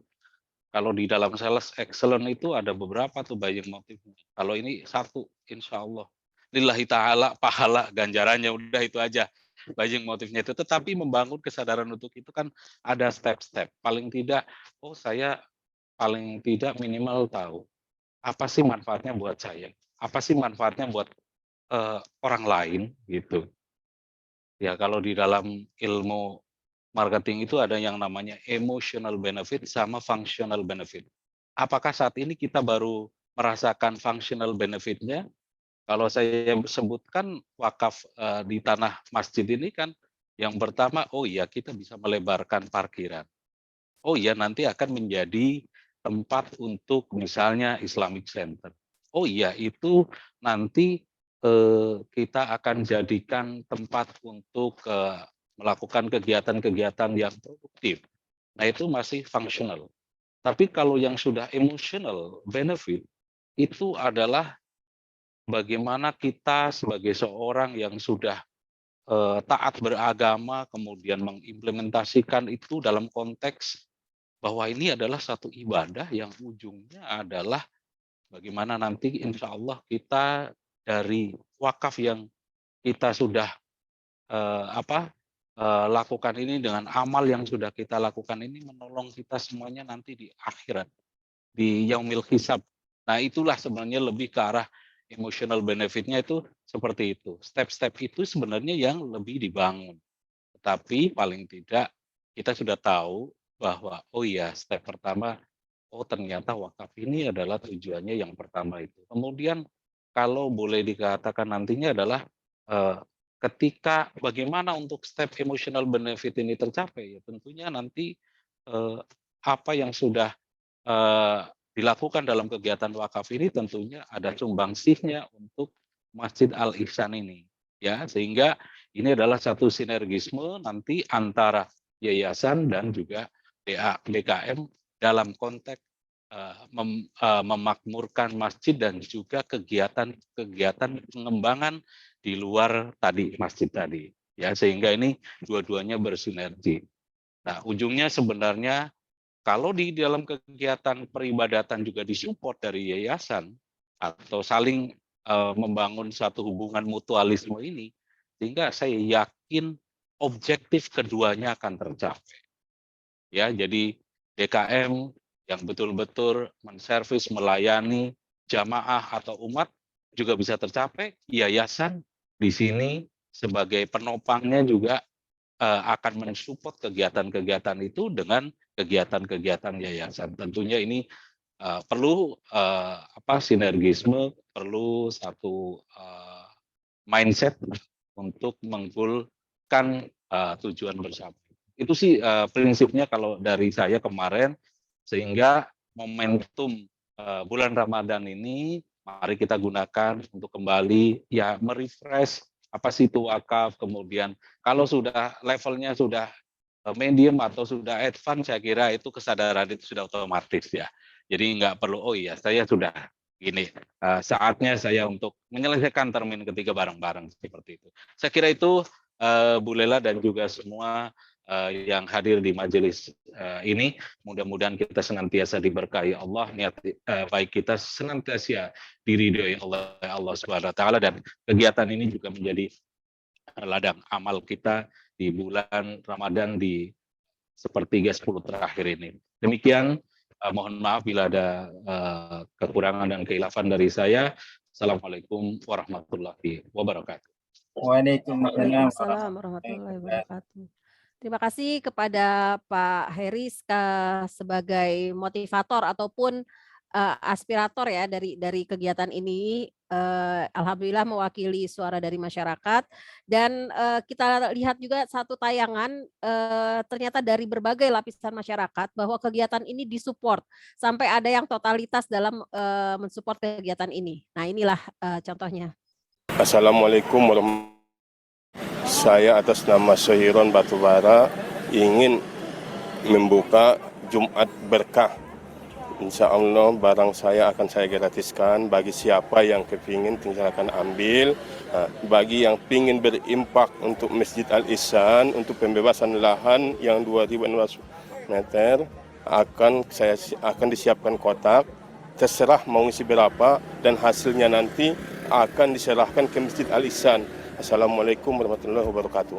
Kalau di dalam sales excellence itu ada beberapa tuh buying motifnya. Kalau ini satu, insya Allah lillahi ta'ala pahala ganjarannya, udah itu aja buying motifnya itu. Tetapi membangun kesadaran untuk itu kan ada step-step. Paling tidak, saya paling tidak minimal tahu apa sih manfaatnya buat saya, apa sih manfaatnya buat orang lain gitu. Ya kalau di dalam ilmu marketing itu ada yang namanya emotional benefit sama functional benefit. Apakah saat ini kita baru merasakan functional benefit-nya Kalau saya sebutkan wakaf di tanah masjid ini kan yang pertama, oh iya kita bisa melebarkan parkiran. Oh iya nanti akan menjadi tempat untuk misalnya Islamic Center. Oh iya itu nanti kita akan jadikan tempat untuk melakukan kegiatan-kegiatan yang produktif. Nah itu masih fungsional. Tapi kalau yang sudah emotional benefit itu adalah bagaimana kita sebagai seorang yang sudah taat beragama kemudian mengimplementasikan itu dalam konteks bahwa ini adalah satu ibadah yang ujungnya adalah bagaimana nanti insya Allah kita dari wakaf yang kita sudah lakukan ini dengan amal yang sudah kita lakukan ini menolong kita semuanya nanti di akhirat, di yaumil hisab. Nah itulah sebenarnya lebih ke arah emotional benefitnya itu seperti itu. Step-step itu sebenarnya yang lebih dibangun. Tetapi paling tidak kita sudah tahu bahwa oh iya step pertama, oh ternyata wakaf ini adalah tujuannya yang pertama itu. Kemudian kalau boleh dikatakan nantinya adalah ketika bagaimana untuk step emotional benefit ini tercapai, ya tentunya nanti apa yang sudah dilakukan dalam kegiatan wakaf ini tentunya ada sumbangsihnya untuk Masjid Al Ihsan ini, ya sehingga ini adalah satu sinergisme nanti antara yayasan dan juga DKM dalam konteks memakmurkan masjid dan juga kegiatan pengembangan di luar tadi masjid tadi, ya sehingga ini dua-duanya bersinergi. Nah ujungnya sebenarnya kalau di dalam kegiatan peribadatan juga disupport dari yayasan atau saling membangun satu hubungan mutualisme ini, sehingga saya yakin objektif keduanya akan tercapai. Ya, jadi DKM yang betul-betul menservis, melayani jamaah atau umat juga bisa tercapai. Yayasan di sini sebagai penopangnya juga akan mensupport kegiatan-kegiatan itu dengan kegiatan-kegiatan yayasan. Tentunya ini perlu sinergisme, perlu satu mindset untuk menggolkan tujuan bersama. Itu sih prinsipnya kalau dari saya kemarin, sehingga momentum bulan Ramadan ini mari kita gunakan untuk kembali ya merefresh apa sih itu wakaf, kemudian kalau sudah levelnya sudah medium atau sudah advance, saya kira itu kesadaran itu sudah otomatis ya. Jadi nggak perlu, oh iya saya sudah gini, saatnya saya untuk menyelesaikan termin ketiga bareng-bareng seperti itu. Saya kira itu Bu Lela dan juga semua yang hadir di majelis ini, mudah-mudahan kita senantiasa diberkahi Allah, niat baik kita senantiasa diridhoi Allah Subhanahu wa taala, dan kegiatan ini juga menjadi ladang amal kita di bulan Ramadan di sepertiga 10 terakhir ini. Demikian, mohon maaf bila ada kekurangan dan kekhilafan dari saya. Assalamualaikum warahmatullahi wabarakatuh. Waalaikumsalam warahmatullahi wabarakatuh. Terima kasih kepada Pak Heris sebagai motivator ataupun aspirator ya dari kegiatan ini. Alhamdulillah mewakili suara dari masyarakat, dan kita lihat juga satu tayangan ternyata dari berbagai lapisan masyarakat bahwa kegiatan ini disupport sampai ada yang totalitas dalam mensupport kegiatan ini. Nah inilah contohnya. Assalamualaikum warahmatullahi wabarakatuh. Saya atas nama Syahiron Batubara ingin membuka Jumat Berkah. Insya Allah barang saya akan saya gratiskan bagi siapa yang kepingin tinggal akan ambil. Bagi yang pingin berimpak untuk Masjid Al Ihsan untuk pembebasan lahan yang 2.600 meter akan disiapkan kotak. Terserah mau isi berapa dan hasilnya nanti akan diserahkan ke Masjid Al Ihsan. Assalamualaikum warahmatullahi wabarakatuh.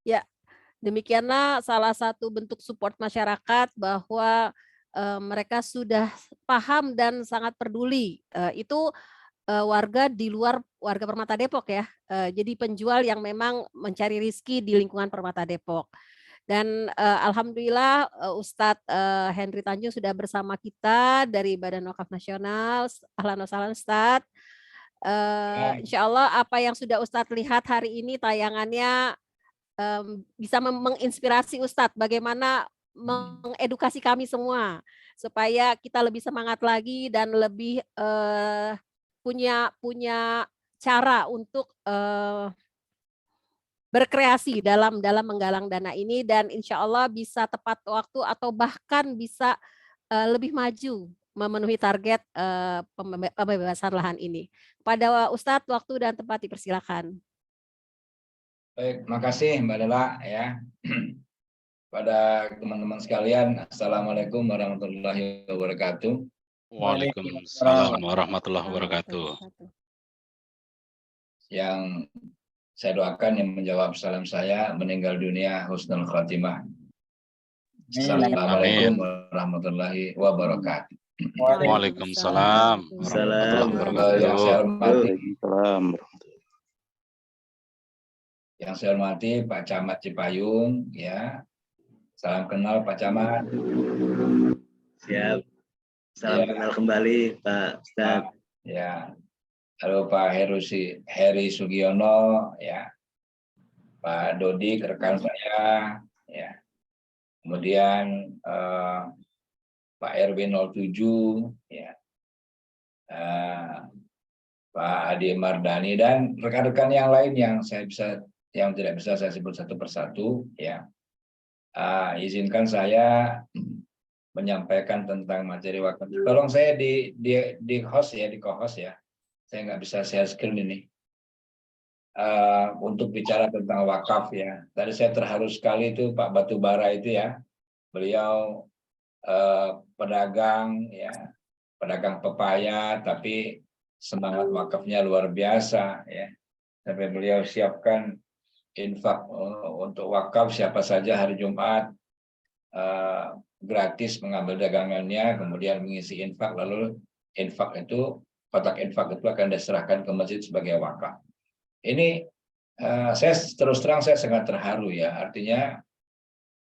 Ya, demikianlah salah satu bentuk support masyarakat bahwa mereka sudah paham dan sangat peduli. Itu warga di luar warga Permata Depok ya. Jadi penjual yang memang mencari rezeki di lingkungan Permata Depok. Dan alhamdulillah Ustadz Henry Tanjung sudah bersama kita dari Badan Wakaf Nasional. Ahlan wa sahlan Ustadz. Insya Allah apa yang sudah Ustadz lihat hari ini tayangannya bisa menginspirasi Ustadz bagaimana mengedukasi kami semua supaya kita lebih semangat lagi dan lebih punya cara untuk berkreasi dalam menggalang dana ini, dan insya Allah bisa tepat waktu atau bahkan bisa lebih maju memenuhi target pembebasan lahan ini. Pada Ustadz, waktu dan tempat dipersilakan. Baik, makasih Mbak Lela ya. Pada teman-teman sekalian, Assalamualaikum warahmatullahi wabarakatuh. Waalaikumsalam warahmatullahi wabarakatuh. Yang saya doakan yang menjawab salam saya meninggal dunia husnul khotimah. Assalamualaikum warahmatullahi wabarakatuh. Waalaikumsalam warahmatullahi wabarakatuh. Yang saya hormati Pak Camat Cipayung ya. Salam kenal Pak Camat. Siap. Salam kenal kembali Pak Ustadz. Ya. Halo Pak Heri Sugiono ya. Pak Dodi rekan saya ya. Kemudian Pak RW 07 ya. Pak Adi Mardani dan rekan-rekan yang lain yang tidak bisa saya sebut satu persatu ya. Izinkan saya menyampaikan tentang materi wakaf. Tolong saya di host ya, di co-host ya. Saya nggak bisa share screen ini. Untuk bicara tentang wakaf ya. Tadi saya terharu sekali itu Pak Batubara itu ya. Beliau pedagang ya, pedagang pepaya, tapi semangat wakafnya luar biasa ya. Sampai beliau siapkan infak untuk wakaf, siapa saja hari Jumat gratis mengambil dagangannya, kemudian mengisi infak, lalu infak itu, kotak infak itu akan diserahkan ke masjid sebagai wakaf. Ini saya terus terang saya sangat terharu ya, artinya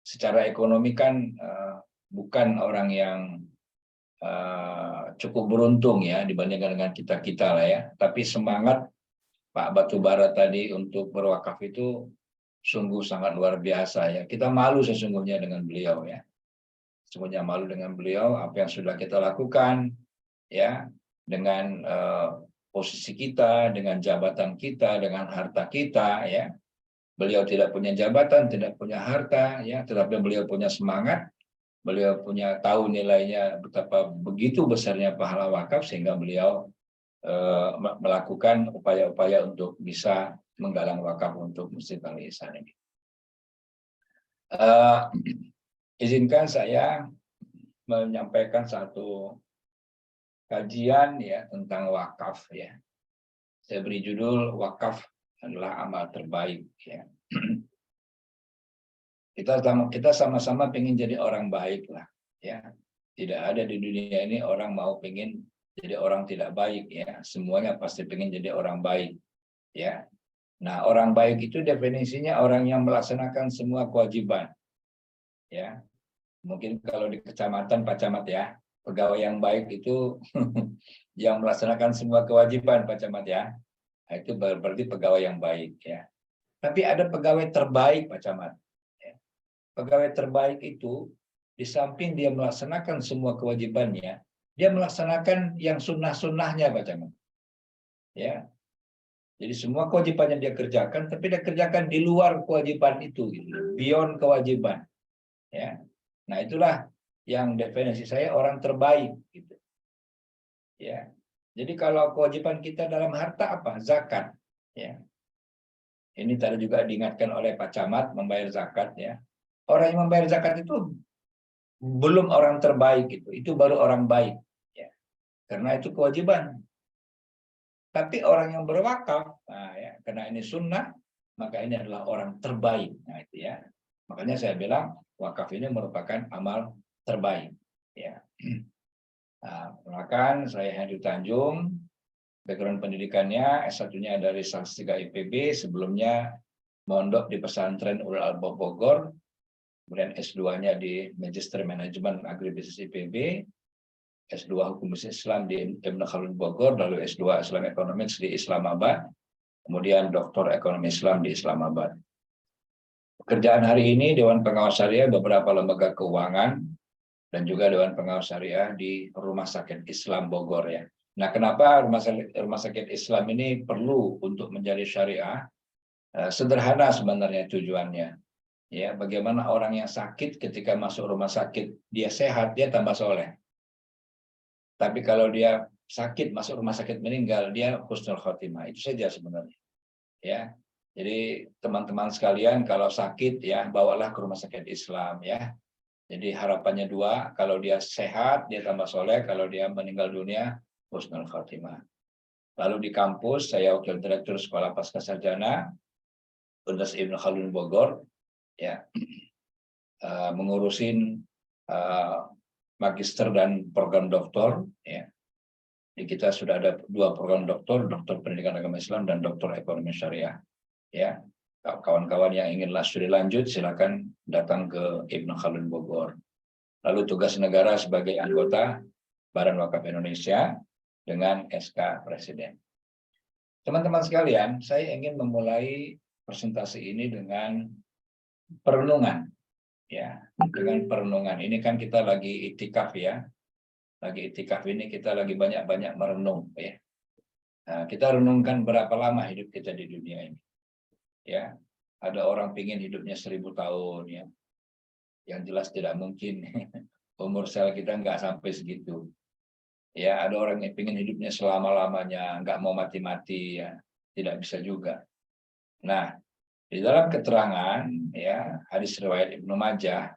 secara ekonomi kan bukan orang yang cukup beruntung ya dibandingkan dengan kita lah ya, tapi semangat Pak Batubara tadi untuk berwakaf itu sungguh sangat luar biasa ya. Kita malu sesungguhnya dengan beliau ya. Sesungguhnya malu dengan beliau apa yang sudah kita lakukan ya, dengan posisi kita, dengan jabatan kita, dengan harta kita ya. Beliau tidak punya jabatan, tidak punya harta ya, tetapi beliau punya semangat. Beliau punya tahu nilainya betapa begitu besarnya pahala wakaf sehingga beliau melakukan upaya-upaya untuk bisa menggalang wakaf untuk Masjid Al Ihsan ini. Izinkan saya menyampaikan satu kajian ya tentang wakaf ya. Saya beri judul wakaf adalah amal terbaik ya. Kita sama-sama pengen jadi orang baik lah ya. Tidak ada di dunia ini orang mau pengen jadi orang tidak baik ya, semuanya pasti pengen jadi orang baik ya. Nah, orang baik itu definisinya orang yang melaksanakan semua kewajiban ya. Mungkin kalau di kecamatan Pak Camat ya, pegawai yang baik itu yang melaksanakan semua kewajiban Pak Camat ya. Nah, itu berarti pegawai yang baik ya. Tapi ada pegawai terbaik Pak Camat ya. Pegawai terbaik itu di samping dia melaksanakan semua kewajibannya, dia melaksanakan yang sunnah-sunnahnya Pak Camat. Ya. Jadi semua kewajiban yang dia kerjakan, tapi dia kerjakan di luar kewajiban itu, gitu. Beyond kewajiban. Ya. Nah, itulah yang definisi saya orang terbaik gitu. Ya. Jadi kalau kewajiban kita dalam harta apa? Zakat, ya. Ini tadi juga diingatkan oleh Pak Camat membayar zakat ya. Orang yang membayar zakat itu belum orang terbaik itu baru orang baik ya. Karena itu kewajiban. Tapi orang yang berwakaf, nah ya, karena ini sunnah, maka ini adalah orang terbaik. Nah itu ya. Makanya saya bilang wakaf ini merupakan amal terbaik ya. Nah, perkenalkan saya Henry Tanjung Background pendidikannya S1-nya dari Salatiga IPB, sebelumnya mondok di pesantren Ulul Albab Bogor, kemudian S2-nya di Magister Manajemen Agribisnis IPB, S2 Hukum Bisnis Islam di Ibnu Khaldun Bogor, lalu S2 Islam Economics di Islamabad, kemudian Doktor Ekonomi Islam di Islamabad. Pekerjaan hari ini Dewan Pengawas Syariah beberapa lembaga keuangan dan juga Dewan Pengawas Syariah di Rumah Sakit Islam Bogor ya. Nah, kenapa rumah sakit Islam ini perlu untuk menjadi syariah? Sederhana sebenarnya tujuannya. Ya, bagaimana orang yang sakit ketika masuk rumah sakit dia sehat, dia tambah soleh. Tapi kalau dia sakit masuk rumah sakit meninggal, dia husnul khotimah. Itu saja sebenarnya. Ya. Jadi teman-teman sekalian kalau sakit ya bawalah ke rumah sakit Islam ya. Jadi harapannya dua, kalau dia sehat dia tambah soleh, kalau dia meninggal dunia husnul khotimah. Lalu di kampus saya wakil direktur Sekolah Pascasarjana Universitas Ibnu Khaldun Bogor ya, mengurusin magister dan program doktor ya. Jadi kita sudah ada 2 program doktor pendidikan agama Islam dan doktor ekonomi syariah ya. Kawan-kawan yang ingin studi lanjut silakan datang ke Ibnu Khaldun Bogor. Lalu tugas negara sebagai anggota Badan Wakaf Indonesia dengan SK Presiden. Teman-teman sekalian, saya ingin memulai presentasi ini dengan perenungan ya, dengan perenungan. Ini kan kita lagi iktikaf ya. Lagi iktikaf ini kita lagi banyak-banyak merenung ya. Nah, kita renungkan berapa lama hidup kita di dunia ini. Ya, ada orang pingin hidupnya 1000 tahun ya. Yang jelas tidak mungkin. Umur sel kita nggak sampai segitu. Ya, ada orang yang pingin hidupnya selama-lamanya, nggak mau mati-mati ya. Tidak bisa juga. Nah, di dalam keterangan ya hadis riwayat Ibnu Majah,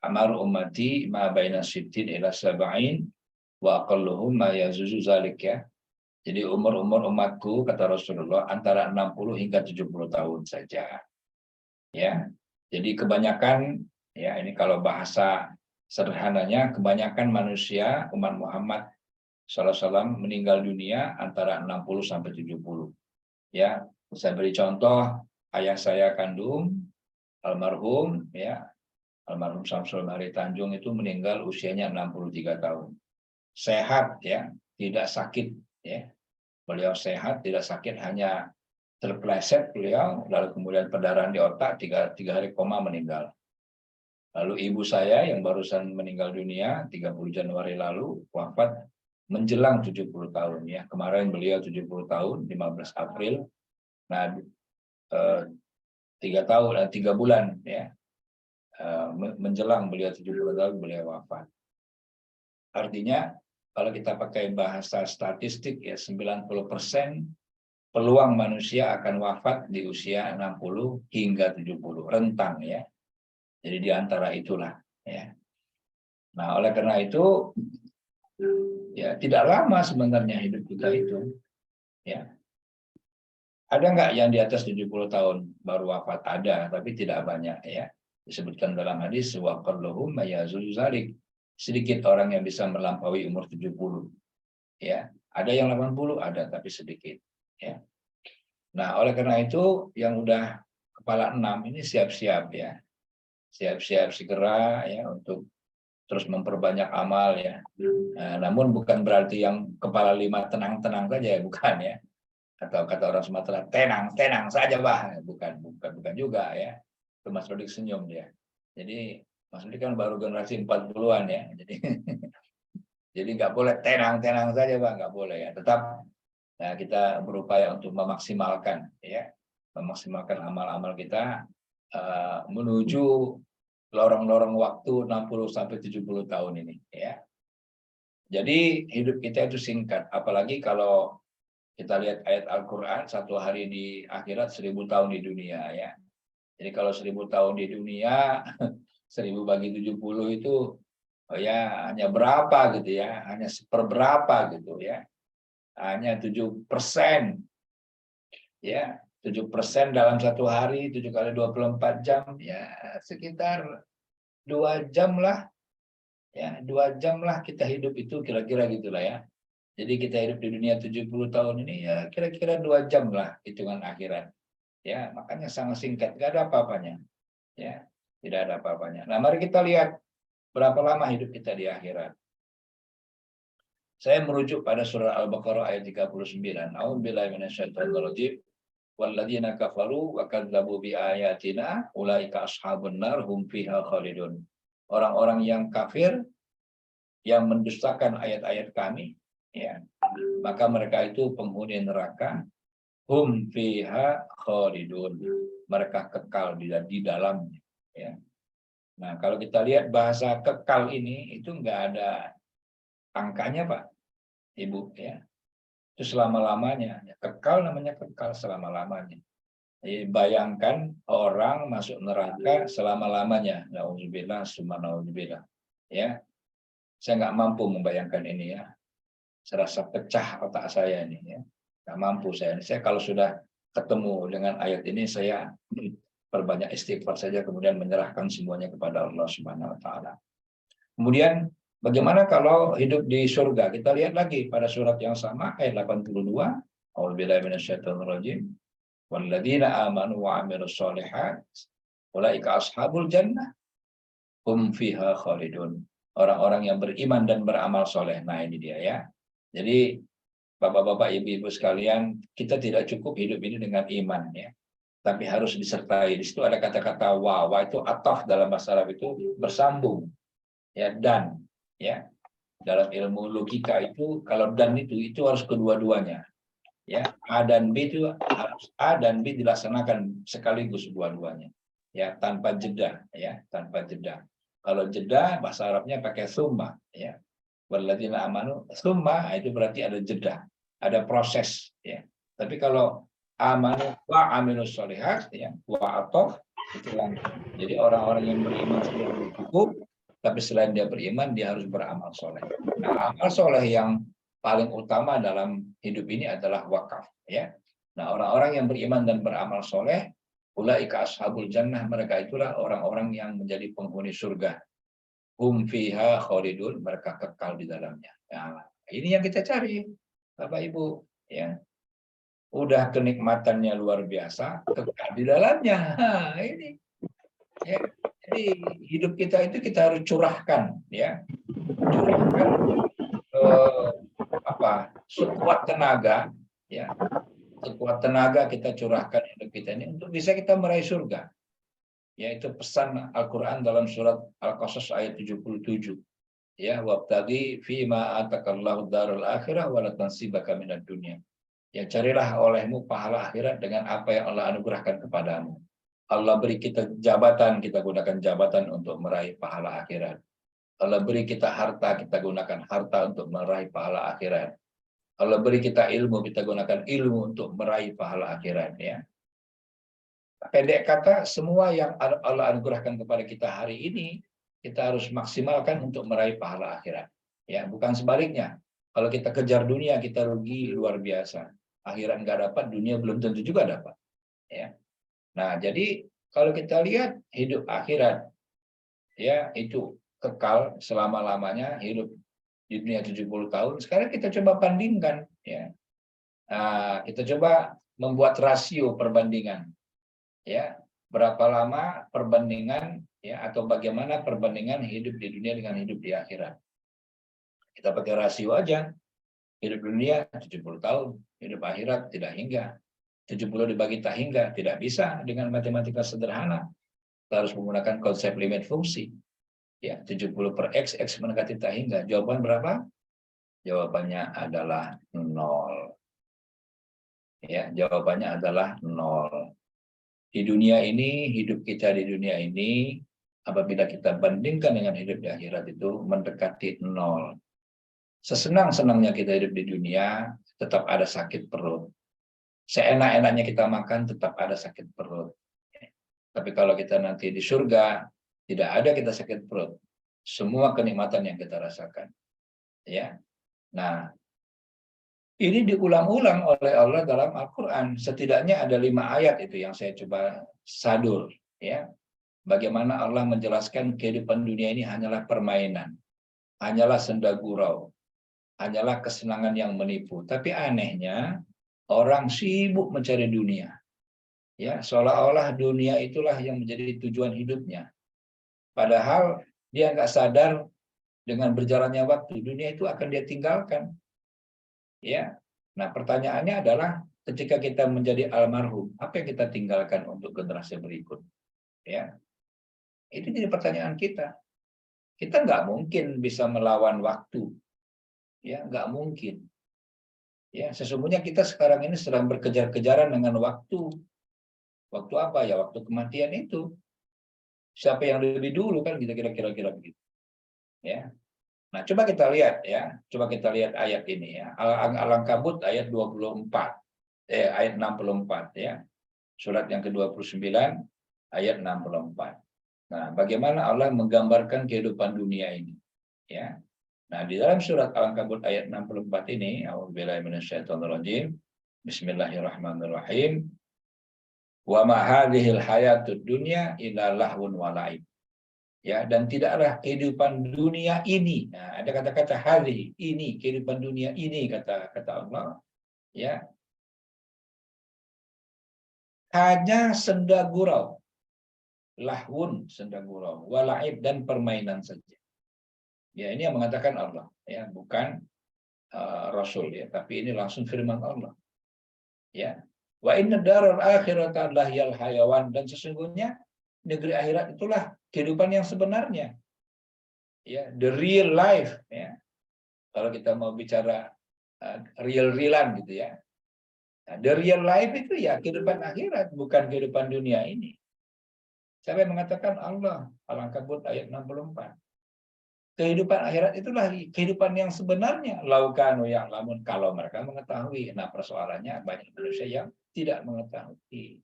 amar ummati ma baina sittin ila sab'in wa aqalluhum ma yazuzu zalik ya. Jadi umur umatku kata Rasulullah antara 60 hingga 70 tahun saja. Ya. Jadi kebanyakan ya ini kalau bahasa sederhananya kebanyakan manusia umat Muhammad SAW meninggal dunia antara 60 sampai 70. Ya, saya beri contoh ayah saya kandung almarhum ya, almarhum Samsul Mari Tanjung itu meninggal usianya 63 tahun. Sehat ya, tidak sakit ya. Beliau sehat, tidak sakit, hanya terpleset beliau, lalu kemudian perdarahan di otak, 3 hari koma meninggal. Lalu ibu saya yang barusan meninggal dunia 30 Januari lalu wafat menjelang 70 tahun ya. Kemarin beliau 70 tahun 15 April. Nah 3 bulan ya. Menjelang beliau 70 tahun beliau wafat. Artinya kalau kita pakai bahasa statistik ya 90% peluang manusia akan wafat di usia 60 hingga 70 rentang ya. Jadi di antara itulah ya. Nah, oleh karena itu ya tidak lama sebenarnya hidup kita itu. Ya. Ada nggak yang di atas 70 tahun baru wafat? Ada, tapi tidak banyak ya. Disebutkan dalam hadis wa qalluhum mayazul zalik. Sedikit orang yang bisa melampaui umur 70. Ya, ada yang 80, ada tapi sedikit ya. Nah, oleh karena itu yang udah kepala 6 ini siap-siap ya. Siap-siap segera ya untuk terus memperbanyak amal ya. Nah, namun bukan berarti yang kepala 5 tenang-tenang saja ya, bukan ya. Atau kata orang Sumatera tenang saja bah, bukan juga ya. Itu Mas Rodik senyum dia. Jadi Mas Rodik kan baru generasi 40-an ya. Jadi nggak boleh tenang saja bah, nggak boleh ya. Tetap nah, kita berupaya untuk memaksimalkan ya, memaksimalkan amal-amal kita menuju lorong-lorong waktu 60 sampai 70 tahun ini ya. Jadi hidup kita itu singkat, apalagi kalau kita lihat ayat Al-Qur'an 1 hari di akhirat 1000 tahun di dunia ya. Jadi kalau 1000 tahun di dunia 1000 bagi 70 itu oh ya hanya berapa gitu ya, hanya seperberapa gitu ya. Hanya 7% ya. 7% dalam 1 hari, 7 kali 24 jam, ya sekitar 2 jam lah. Ya, 2 jam lah kita hidup itu kira-kira gitulah ya. Jadi kita hidup di dunia 70 tahun ini ya kira-kira 2 jam lah hitungan akhirat. Ya, makanya sangat singkat, nggak ada apa-apanya. Ya, tidak ada apa-apanya. Nah, mari kita lihat berapa lama hidup kita di akhirat. Saya merujuk pada surah Al-Baqarah ayat 39. A'udzubillahi minasyaitonirrajim. Walladzina kafaru wa kadzdzabu biayatina ulaika ashabun nar hum fiha khalidun. Orang-orang yang kafir yang mendustakan ayat-ayat kami, ya, maka mereka itu penghuni neraka, hum fiha khalidun. Mereka kekal di dalamnya, ya. Nah, kalau kita lihat bahasa kekal ini itu enggak ada angkanya, Pak, Ibu, ya. Itu selama-lamanya. Kekal namanya kekal selama-lamanya. Jadi bayangkan orang masuk neraka selama-lamanya. Nauzubillah, summa nauzubillah. Ya. Saya nggak mampu membayangkan ini, ya. Serasa pecah otak saya ini, ya. Nggak mampu saya. Saya kalau sudah ketemu dengan ayat ini, saya perbanyak istighfar saja, kemudian menyerahkan semuanya kepada Allah Subhanahu wa taala. Kemudian bagaimana kalau hidup di surga? Kita lihat lagi pada surat yang sama ayat 82. A'udzubillahi minasyaitonirrajim. Walladzina amanu wa 'amilus sholihat ulaika ashabul jannah hum fiha khalidun. Orang-orang yang beriman dan beramal soleh. Nah, ini dia, ya. Jadi Bapak-bapak, Ibu-ibu sekalian, kita tidak cukup hidup ini dengan iman, ya. Tapi harus disertai. Di situ ada kata-kata wa. Wa itu ataf dalam bahasa Arab itu bersambung. Ya, dan, ya. Dalam ilmu logika itu kalau dan itu harus kedua-duanya. Ya, A dan B itu harus A dan B dilaksanakan sekaligus dua-duanya. Ya, tanpa jeda, ya, tanpa jeda. Kalau jeda bahasa Arabnya pakai summa, ya. Walladzina amanu summa itu berarti ada jeda, ada proses, ya. Tapi kalau amanu wa amilus sholihat, ya, wa atof itu langsung. Jadi orang-orang yang beriman sudah cukup, tapi selain dia beriman dia harus beramal soleh. Nah, amal soleh yang paling utama dalam hidup ini adalah wakaf, ya. Nah, orang-orang yang beriman dan beramal soleh, ulaika ashabul jannah, mereka itulah orang-orang yang menjadi penghuni surga. Hum fiha khalidun, mereka kekal di dalamnya. Nah, ini yang kita cari, Bapak Ibu, ya. Udah kenikmatannya luar biasa, kekal di dalamnya. Nah, ini. Ya. Jadi hidup kita itu kita harus curahkan, ya. Curahkan sekuat tenaga, ya. Sekuat tenaga kita curahkan hidup kita ini untuk bisa kita meraih surga. Yaitu pesan Al-Quran dalam surat Al-Qasas ayat 77. Ya, wabtaghi fima atakallahu darul akhirah wa la tansibaka minad dunya. Ya, carilah olehmu pahala akhirat dengan apa yang Allah anugerahkan kepadamu. Allah beri kita jabatan, kita gunakan jabatan untuk meraih pahala akhirat. Allah beri kita harta, kita gunakan harta untuk meraih pahala akhirat. Allah beri kita ilmu, kita gunakan ilmu untuk meraih pahala akhirat, ya. Pendek kata, semua yang Allah anugerahkan kepada kita hari ini, kita harus maksimalkan untuk meraih pahala akhirat. Ya, bukan sebaliknya. Kalau kita kejar dunia, kita rugi luar biasa. Akhirat nggak dapat, dunia belum tentu juga dapat. Ya. Nah, jadi kalau kita lihat hidup akhirat, ya itu kekal selama-lamanya, hidup di dunia 70 tahun. Sekarang kita coba bandingkan, ya. Nah, kita coba membuat rasio perbandingan. Ya, berapa lama perbandingan, ya, atau bagaimana perbandingan hidup di dunia dengan hidup di akhirat. Kita pakai rasio aja. Hidup dunia 70 tahun, hidup akhirat tidak hingga. 70 dibagi tak hingga, tidak bisa dengan matematika sederhana. Kita harus menggunakan konsep limit fungsi. Ya, 70 per X, X mendekati tak hingga. Jawaban berapa? Jawabannya adalah 0. Ya, jawabannya adalah 0. Di dunia ini, hidup kita di dunia ini, apabila kita bandingkan dengan hidup di akhirat itu mendekati 0. Sesenang-senangnya kita hidup di dunia, tetap ada sakit perut. Seenak-enaknya kita makan, tetap ada sakit perut. Tapi kalau kita nanti di surga, tidak ada kita sakit perut. Semua kenikmatan yang kita rasakan. Ya. Nah, ini diulang-ulang oleh Allah dalam Al-Quran. Setidaknya ada 5 ayat itu yang saya coba sadur. Ya. Bagaimana Allah menjelaskan kehidupan dunia ini hanyalah permainan. Hanyalah senda gurau. hanyalah kesenangan yang menipu. Tapi anehnya orang sibuk mencari dunia. Ya, seolah-olah dunia itulah yang menjadi tujuan hidupnya. Padahal dia nggak sadar dengan berjalannya waktu dunia itu akan dia tinggalkan. Ya. Nah, pertanyaannya adalah ketika kita menjadi almarhum, apa yang kita tinggalkan untuk generasi berikut? Ya. Itu jadi pertanyaan kita. Kita nggak mungkin bisa melawan waktu. Ya, nggak mungkin. Ya, sesungguhnya kita sekarang ini sedang berkejar-kejaran dengan waktu. Waktu apa ya? Waktu kematian itu. Siapa yang lebih dulu kan kita kira-kira begitu. Ya. Nah, coba kita lihat ya. Coba kita lihat ayat ini ya. Al-Ankabut ayat 24. Ayat 64 ya. Surat yang ke-29 ayat 64. Nah, bagaimana Allah menggambarkan kehidupan dunia ini? Ya. Nah, di dalam surat Al-Ankabut ayat 64 ini, a'udzubillahi minasyaitonirrajim. Bismillahirrahmanirrahim. Wa ma hadhil hayatud dunya illa lahwun wa la'ib. Ya, dan tidaklah kehidupan dunia ini. Nah, ada kata-kata hadhi, ini kehidupan dunia ini kata Allah. Ya. Hanya senda gurau. Lahwun, senda gurau, wa la'ib, dan permainan saja. Ya, ini yang mengatakan Allah, ya, bukan Rasul ya, tapi ini langsung firman Allah. Ya. Wa inna daral akhirata lahyal hayawan, dan sesungguhnya negeri akhirat itulah kehidupan yang sebenarnya. Ya, the real life ya. Kalau kita mau bicara real-realan gitu ya. Nah, the real life itu ya kehidupan akhirat, bukan kehidupan dunia ini. Siapa yang mengatakan? Allah. Al-Ankabut ayat 64. Kehidupan akhirat itulah kehidupan yang sebenarnya. Laukanu ya'lamun, kalau mereka mengetahui. Nah, persoalannya banyak manusia yang tidak mengetahui.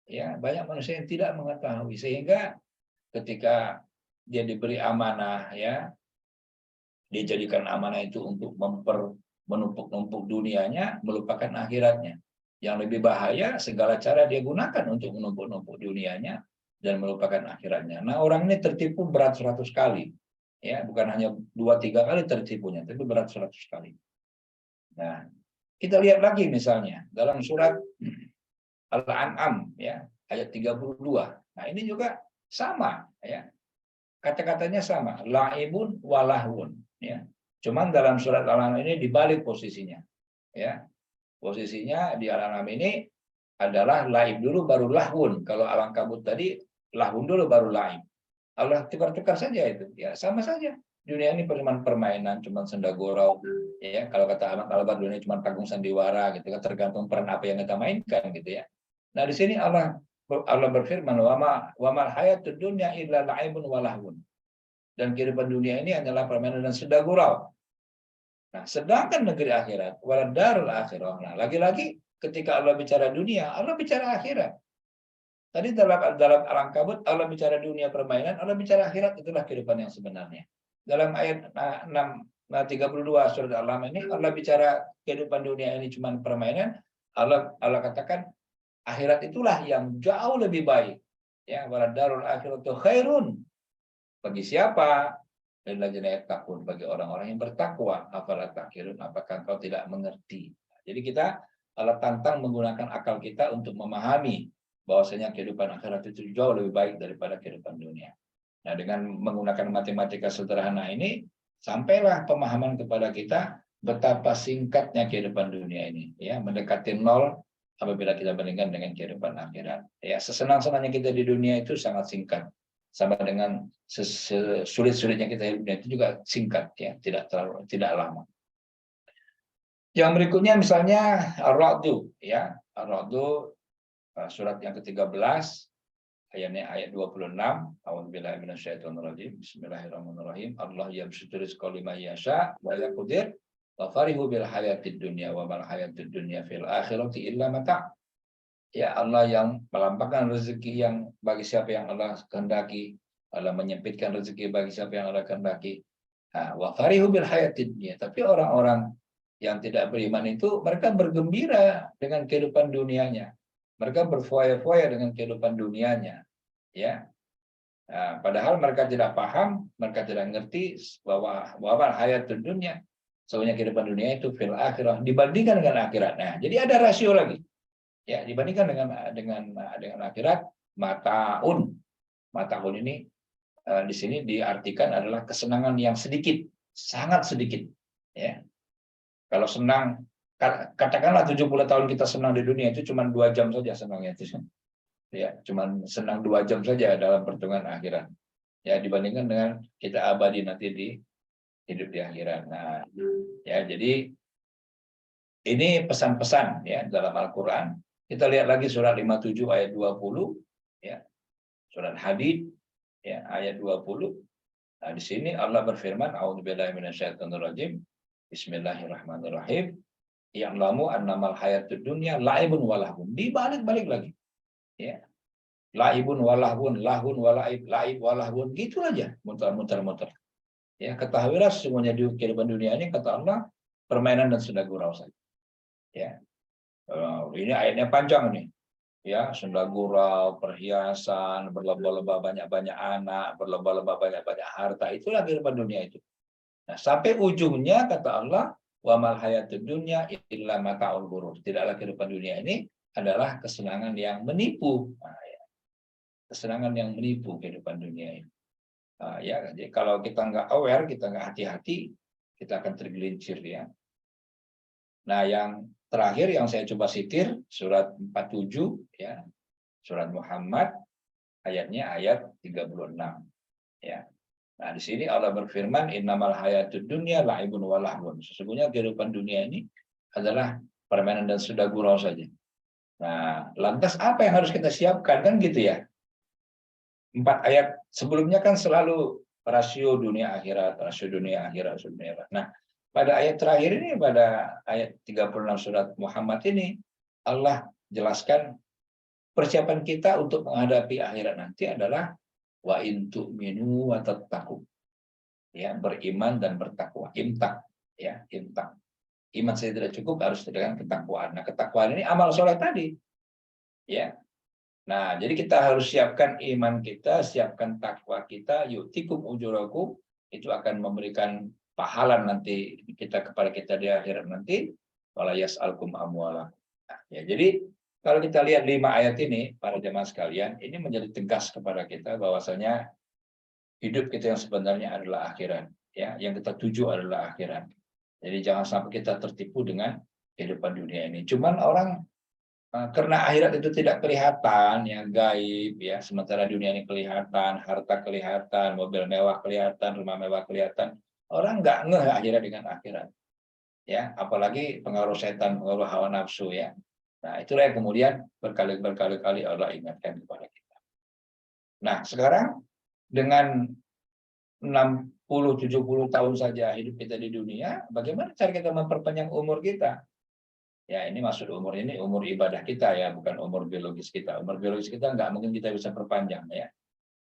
Ya, banyak manusia yang tidak mengetahui, sehingga ketika dia diberi amanah ya, dia jadikan amanah itu untuk menumpuk-numpuk dunianya, melupakan akhiratnya. Yang lebih bahaya, segala cara dia gunakan untuk menumpuk-numpuk dunianya dan melupakan akhiratnya. Nah, orang ini tertipu berat 100 kali. Ya, bukan hanya 2-3 kali tertipunya, tapi berat 100 kali. Nah, kita lihat lagi misalnya dalam surat Al-An'am ya, ayat 32. Nah, ini juga sama ya. Kata-katanya sama, la'ibun walahun ya. Cuman dalam surat Al-An'am ini dibalik posisinya. Ya. Posisinya di Al-An'am ini adalah laib dulu baru lahun. Kalau Al-Ankabut tadi lahun dulu baru laib. Allah tukar-tukar saja itu. Ya, sama saja. Dunia ini cuma permainan, cuma senda gurau. Ya, kalau kata Ahmad Al-Bar, dunia cuma panggung sandiwara gitu kan, tergantung peran apa yang kita mainkan gitu ya. Nah, di sini Allah berfirman, wa mal hayatud dunya illa la'ibun wa lahwun. Dan kehidupan dunia ini hanyalah permainan dan senda gurau. Nah, sedangkan negeri akhirat, waladarul akhirah. Nah, lagi-lagi ketika Allah bicara dunia, Allah bicara akhirat. Tadi dalam Al-Ankabut Allah bicara dunia permainan, Allah bicara akhirat, itulah kehidupan yang sebenarnya. Dalam ayat 32 surat Al-An'am ini Allah bicara kehidupan dunia ini cuma permainan, Allah katakan akhirat itulah yang jauh lebih baik. Ya, waladarul akhiratu khairun. Bagi siapa? Dan lajina takun, bagi orang-orang yang bertakwa. Afala takirun, apakah engkau tidak mengerti? Jadi kita Allah tantang menggunakan akal kita untuk memahami bahwasanya kehidupan akhirat itu jauh lebih baik daripada kehidupan dunia. Nah, dengan menggunakan matematika sederhana ini, sampailah pemahaman kepada kita betapa singkatnya kehidupan dunia ini, ya, mendekati nol apabila kita bandingkan dengan kehidupan akhirat. Ya, sesenang-senangnya kita di dunia itu sangat singkat, sama dengan sulit-sulitnya kita hidup itu juga singkat, ya, tidak lama. Yang berikutnya misalnya Ar-Ra'du, ya, Ar-Ra'du surat yang ke-13 ayat 26. A'udzubillahi minasyaitonirrajim. Bismillahirrahmanirrahim. Allah yabsutu rizqa liman yasha wa yaqdir wa farihu bil hayatid dunya wa mal hayatid dunya fil akhirati illa mata'. Ya, Allah yang melampaukan rezeki yang bagi siapa yang Allah kehendaki, Allah menyempitkan rezeki bagi siapa yang Allah kehendaki. Wa farihu bil hayatid dunya. Tapi orang-orang yang tidak beriman itu mereka bergembira dengan kehidupan dunianya. Mereka berfoya-foya dengan kehidupan dunianya, ya. Padahal mereka tidak paham, mereka tidak ngerti bahwa hayatud dunya, Sesungguhnya kehidupan dunia itu fil akhirah, dibandingkan dengan akhirat. Nah, jadi ada rasio lagi. Ya, dibandingkan dengan akhirat, mataun. Mataun ini di sini diartikan adalah kesenangan yang sedikit, sangat sedikit. Ya. Kalau senang, katakanlah 70 tahun kita senang di dunia itu cuma 2 jam saja senangnya itu. Ya, cuma senang 2 jam saja dalam perhitungan akhirat. Ya, dibandingkan dengan kita abadi nanti di hidup di akhirat. Nah, ya jadi ini pesan-pesan ya dalam Al-Qur'an. Kita lihat lagi surat 57 ayat 20 ya. Surat Hadid ya ayat 20. Nah, di sini Allah berfirman, a'udzubillahi minasyaitonirrajim. Bismillahirrahmanirrahim. Ya'lamu annamal hayatud dunya la'ibun wa lahun. Dibalik-balik lagi. Ya. La'ibun wa lahun, lahun wa la'ib, la'ib wa lahun, gitu aja, muter-muter. Ya, ketahuilah semuanya di kehidupan dunia ini kata Allah permainan dan senda gurau saja. Ya. Ini ayatnya panjang nih. Ya, senda gurau, perhiasan, berlomba-lomba banyak-banyak anak, berlomba-lomba banyak-banyak harta, itulah kehidupan dunia itu. Nah, sampai ujungnya kata Allah, wa mal hayatud dunya illa mataul ghurur. Tidaklah kehidupan dunia ini adalah kesenangan yang menipu. Nah, ya. Kesenangan yang menipu kehidupan dunia ini. Ya, jadi kalau kita nggak aware, kita nggak hati-hati, kita akan tergelincir ya. Nah, yang terakhir yang saya coba sitir surat 47 ya, surat Muhammad ayatnya ayat 36 ya. Nah, di sini Allah berfirman, innamal hayatud dunya la'ibun wa lahun. Sesungguhnya kehidupan dunia ini adalah permainan dan senda gurau saja. Nah, lantas apa yang harus kita siapkan kan gitu ya? 4 ayat sebelumnya kan selalu rasio dunia akhirat, rasio dunia akhirat, rasio dunia akhirat. Nah, pada ayat terakhir ini, pada ayat 36 surat Muhammad ini, Allah jelaskan persiapan kita untuk menghadapi akhirat nanti adalah wa in tu'minu wa tattaqu. Ya, beriman dan bertakwa. Imtak, ya, imtak. Iman saja tidak cukup, harus dengan ketakwaan. Nah, ketakwaan ini amal soleh tadi. Ya. Nah, jadi kita harus siapkan iman kita, siapkan takwa kita, yu'tikum ujurakum, itu akan memberikan pahala nanti kita kepada kita di akhirat nanti, wala yas'alkum amwalakum. Nah, ya, jadi kalau kita lihat 5 ayat ini, para jemaah sekalian, ini menjadi tegas kepada kita bahwasanya hidup kita yang sebenarnya adalah akhirat, ya, yang kita tuju adalah akhirat. Jadi jangan sampai kita tertipu dengan kehidupan dunia ini. Cuman orang karena akhirat itu tidak kelihatan, ya, gaib, ya, sementara dunia ini kelihatan, harta kelihatan, mobil mewah kelihatan, rumah mewah kelihatan, orang nggak ngeh akhirat dengan akhirat, ya, apalagi pengaruh setan, pengaruh hawa nafsu, ya. Nah, itulah yang kemudian berkali-kali Allah ingatkan kepada kita. Nah, sekarang dengan 60-70 tahun saja hidup kita di dunia, bagaimana cara kita memperpanjang umur kita? Ya, ini maksud umur ini umur ibadah kita ya, bukan umur biologis kita. Umur biologis kita nggak mungkin kita bisa perpanjang ya.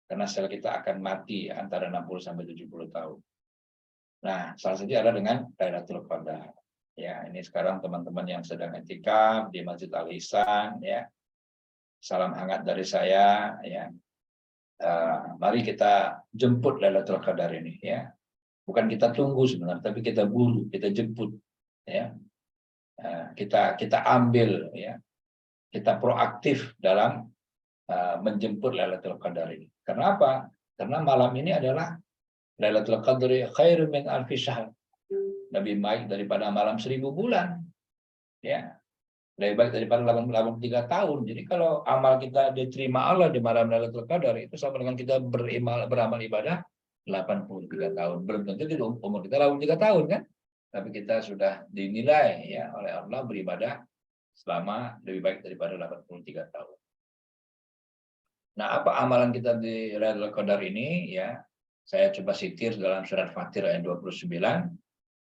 Karena sel kita akan mati ya, antara 60 sampai 70 tahun. Nah, salah satunya adalah dengan Lailatul Qadar. Ya, ini sekarang teman-teman yang sedang i'tikaf di Masjid Al-Ihsan ya. Salam hangat dari saya ya. Mari kita jemput Lailatul Qadar ini ya. Bukan kita tunggu sebenarnya, tapi kita buru, kita jemput ya. Kita ambil ya, kita proaktif dalam menjemput Lailatul Qadar ini. Kenapa? Karena malam ini adalah Lailatul Qadri khairum min alfi syahr. Lebih baik daripada malam 1000 bulan. Ya. Lebih baik daripada 83 tahun. Jadi kalau amal kita diterima Allah di malam Lailatul Qadar, itu sama dengan kita beramal ibadah 83 tahun. Belum tentu umur kita 83 tahun kan? Tapi kita sudah dinilai ya oleh Allah beribadah selama lebih baik daripada 83 tahun. Nah, apa amalan kita di Lailatul Qadar ini ya? Saya coba sitir dalam surat Fatir ayat 29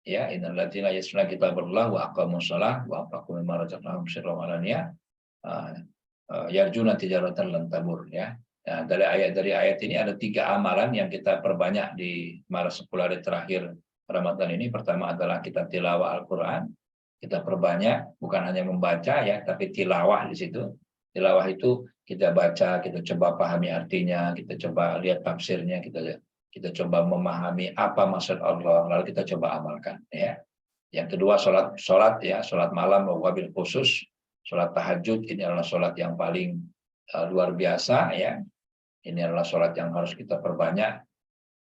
ya, innal ladzina yasna kitaballah wa aqamus shalah wa anfaqu mimma razaqnahum sirran wa alaniyah yarjuna tijaratan lan tabur ya. Nah, dari ayat ini ada 3 amalan yang kita perbanyak di malam 10 hari terakhir Ramadan ini. Pertama adalah kita tilawah Al-Quran. Kita perbanyak, bukan hanya membaca ya, tapi tilawah di situ. Tilawah itu kita baca, kita coba pahami artinya, kita coba lihat tafsirnya, kita coba memahami apa maksud Allah, lalu kita coba amalkan ya. Yang kedua sholat ya, sholat malam wabil khusus, sholat tahajud ini adalah sholat yang paling luar biasa ya. Ini adalah sholat yang harus kita perbanyak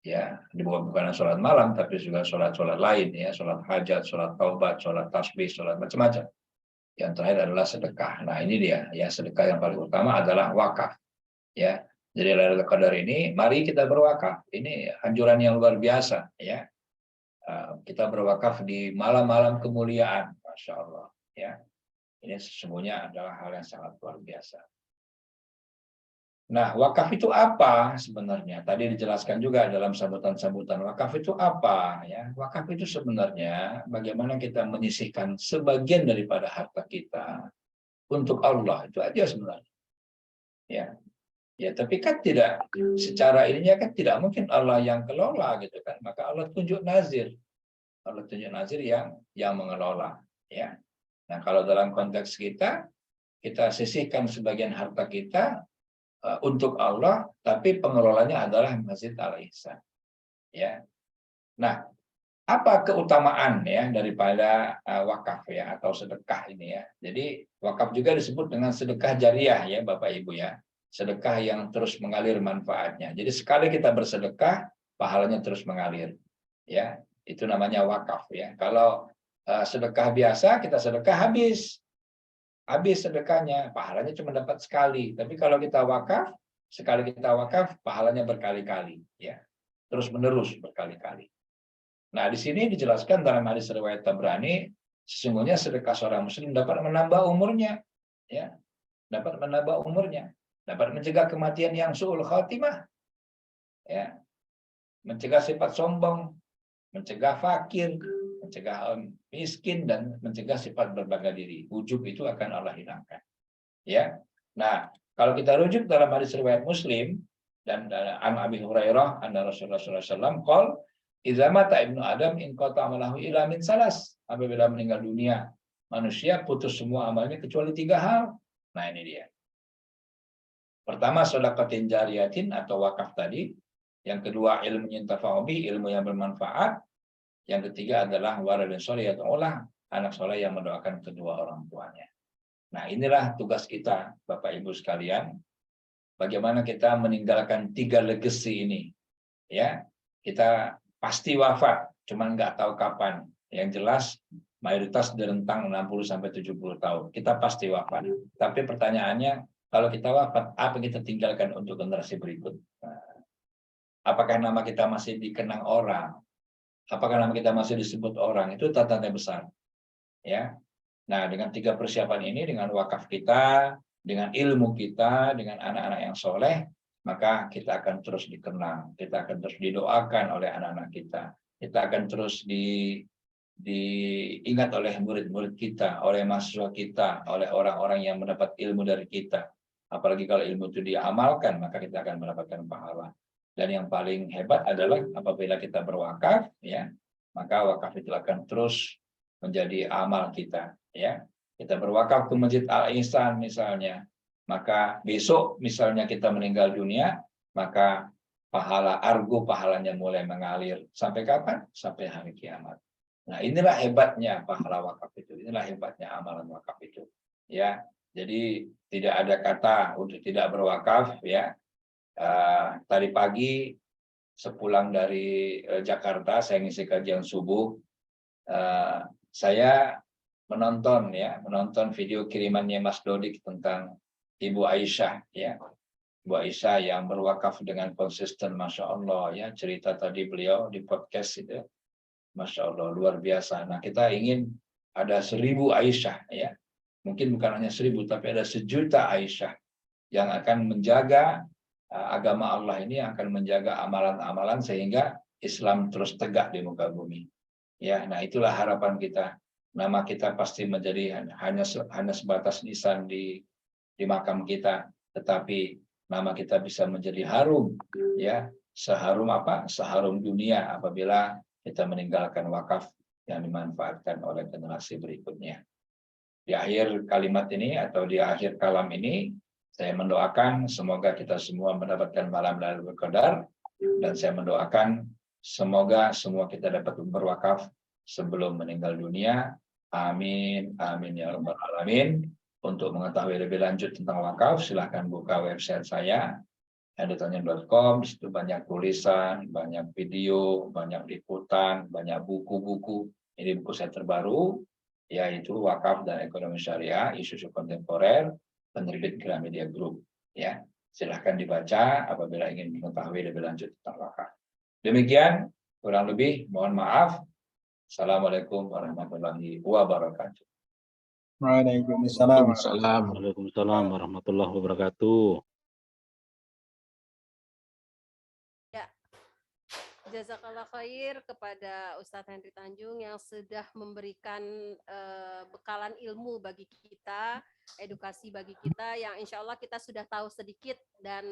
ya, bukan sholat malam tapi juga sholat lain ya, sholat hajat, sholat taubat, sholat tasbih, sholat macam-macam. Yang terakhir adalah sedekah. Nah ini dia ya, sedekah yang paling utama adalah wakaf ya. Jadi Lailatul Qadar ini mari kita berwakaf. Ini anjuran yang luar biasa ya. Kita berwakaf di malam-malam kemuliaan, Masya Allah ya. Ini sesungguhnya adalah hal yang sangat luar biasa. Nah, wakaf itu apa sebenarnya? Tadi dijelaskan juga dalam sambutan-sambutan. Wakaf itu apa ya? Wakaf itu sebenarnya bagaimana kita menyisihkan sebagian daripada harta kita untuk Allah, itu aja sebenarnya. Ya. Ya, tapi kan tidak secara ininya kan tidak mungkin Allah yang kelola gitu kan. Maka Allah tunjuk nazir. Allah tunjuk nazir yang mengelola ya. Nah, kalau dalam konteks kita sisihkan sebagian harta kita untuk Allah, tapi pengelolanya adalah Masjid Al-Ihsan. Ya. Nah, apa keutamaan ya daripada wakaf ya atau sedekah ini ya? Jadi wakaf juga disebut dengan sedekah jariah ya Bapak Ibu ya. Sedekah yang terus mengalir manfaatnya. Jadi sekali kita bersedekah, pahalanya terus mengalir. Ya, itu namanya wakaf ya. Kalau sedekah biasa, kita sedekah habis sedekahnya, pahalanya cuma dapat sekali. Tapi kalau kita wakaf, sekali kita wakaf, pahalanya berkali-kali ya. Terus menerus berkali-kali. Nah, di sini dijelaskan dalam hadis riwayat Tabrani, sesungguhnya sedekah seorang muslim dapat menambah umurnya ya. Dapat menambah umurnya. Dapat mencegah kematian yang su'ul khatimah, ya, mencegah sifat sombong, mencegah fakir, mencegah miskin, dan mencegah sifat berbangga diri. Ujub itu akan Allah hilangkan. Ya, nah kalau kita rujuk dalam hadis riwayat Muslim dan an Abi Hurairah, anna Rasulullah SAW qol, idza mata ibnu Adam in qata amalahu illa min salas. Apabila meninggal dunia, manusia putus semua amalnya kecuali 3 hal. Nah ini dia. Pertama, sedekatin jariyatin atau wakaf tadi. Yang kedua, ilmu yantafa'u bihi, ilmu yang bermanfaat. Yang ketiga adalah waladun sholih yad'ulah, anak soleh yang mendoakan kedua orang tuanya. Nah, inilah tugas kita, Bapak Ibu sekalian. Bagaimana kita meninggalkan 3 legacy ini. Ya, kita pasti wafat, cuman nggak tahu kapan. Yang jelas mayoritas di rentang 60-70 tahun. Kita pasti wafat. Tapi pertanyaannya, kalau kita wafat, apa yang kita tinggalkan untuk generasi berikut? Apakah nama kita masih dikenang orang? Apakah nama kita masih disebut orang? Itu tantangan besar. Ya. Nah, dengan 3 persiapan ini, dengan wakaf kita, dengan ilmu kita, dengan anak-anak yang soleh, maka kita akan terus dikenang. Kita akan terus didoakan oleh anak-anak kita. Kita akan terus diingat oleh murid-murid kita, oleh mahasiswa kita, oleh orang-orang yang mendapat ilmu dari kita. Apalagi kalau ilmu itu diamalkan, maka kita akan mendapatkan pahala. Dan yang paling hebat adalah apabila kita berwakaf, ya, maka wakaf itu akan terus menjadi amal kita. Ya, kita berwakaf ke Masjid Al-Ihsan misalnya, maka besok misalnya kita meninggal dunia, maka pahalanya mulai mengalir. Sampai kapan? Sampai hari kiamat. Nah, inilah hebatnya pahala wakaf itu. Inilah hebatnya amalan wakaf itu. Ya. Jadi tidak ada kata untuk tidak berwakaf ya. Tadi pagi sepulang dari Jakarta, saya ngisi kajian subuh. Saya menonton video kirimannya Mas Dodik tentang Ibu Aisyah ya. Ibu Aisyah yang berwakaf dengan konsisten, Masya Allah ya. Cerita tadi beliau di podcast itu, Masya Allah luar biasa. Nah, kita ingin ada 1000 Aisyah ya. Mungkin bukan hanya 1000, tapi ada 1.000.000 Aisyah yang akan menjaga agama Allah ini, akan menjaga amalan-amalan sehingga Islam terus tegak di muka bumi. Ya, nah itulah harapan kita. Nama kita pasti menjadi hanya sebatas nisan di makam kita, tetapi nama kita bisa menjadi harum, ya, seharum apa? Seharum dunia apabila kita meninggalkan wakaf yang dimanfaatkan oleh generasi berikutnya. Di akhir kalimat ini atau di akhir kalam ini, saya mendoakan semoga kita semua mendapatkan malam Lailatul Qadar, dan saya mendoakan semoga semua kita dapat berwakaf sebelum meninggal dunia. Amin, amin ya rabbal alamin. Untuk mengetahui lebih lanjut tentang wakaf, silahkan buka website saya, editonya.com. Di situ banyak tulisan, banyak video, banyak liputan, banyak buku-buku. Ini buku saya terbaru, yaitu Wakaf dan Ekonomi Syariah, isu-isu kontemporer, penerbit Gramedia Group. Ya, silahkan dibaca apabila ingin mengetahui lebih lanjut tentang wakaf. Demikian, kurang lebih, mohon maaf. Assalamualaikum warahmatullahi wabarakatuh. Waalaikumsalam warahmatullahi wabarakatuh. Ya, jazakallah khair kepada Ustadz Henry Tanjung yang sudah memberikan bekalan ilmu bagi kita, edukasi bagi kita yang insya Allah kita sudah tahu sedikit dan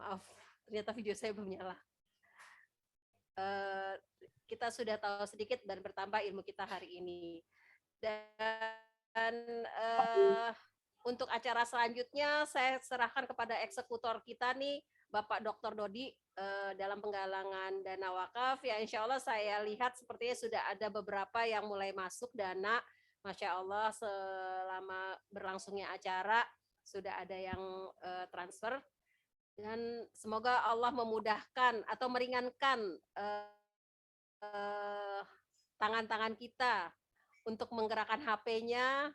maaf, ternyata video saya belum nyala. Kita sudah tahu sedikit dan bertambah ilmu kita hari ini. Dan untuk acara selanjutnya saya serahkan kepada eksekutor kita nih, Bapak Dr. Dodi, dalam penggalangan dana wakaf. Ya insya Allah saya lihat sepertinya sudah ada beberapa yang mulai masuk dana. Masya Allah selama berlangsungnya acara sudah ada yang transfer. Dan semoga Allah memudahkan atau meringankan tangan-tangan kita untuk menggerakkan HP-nya,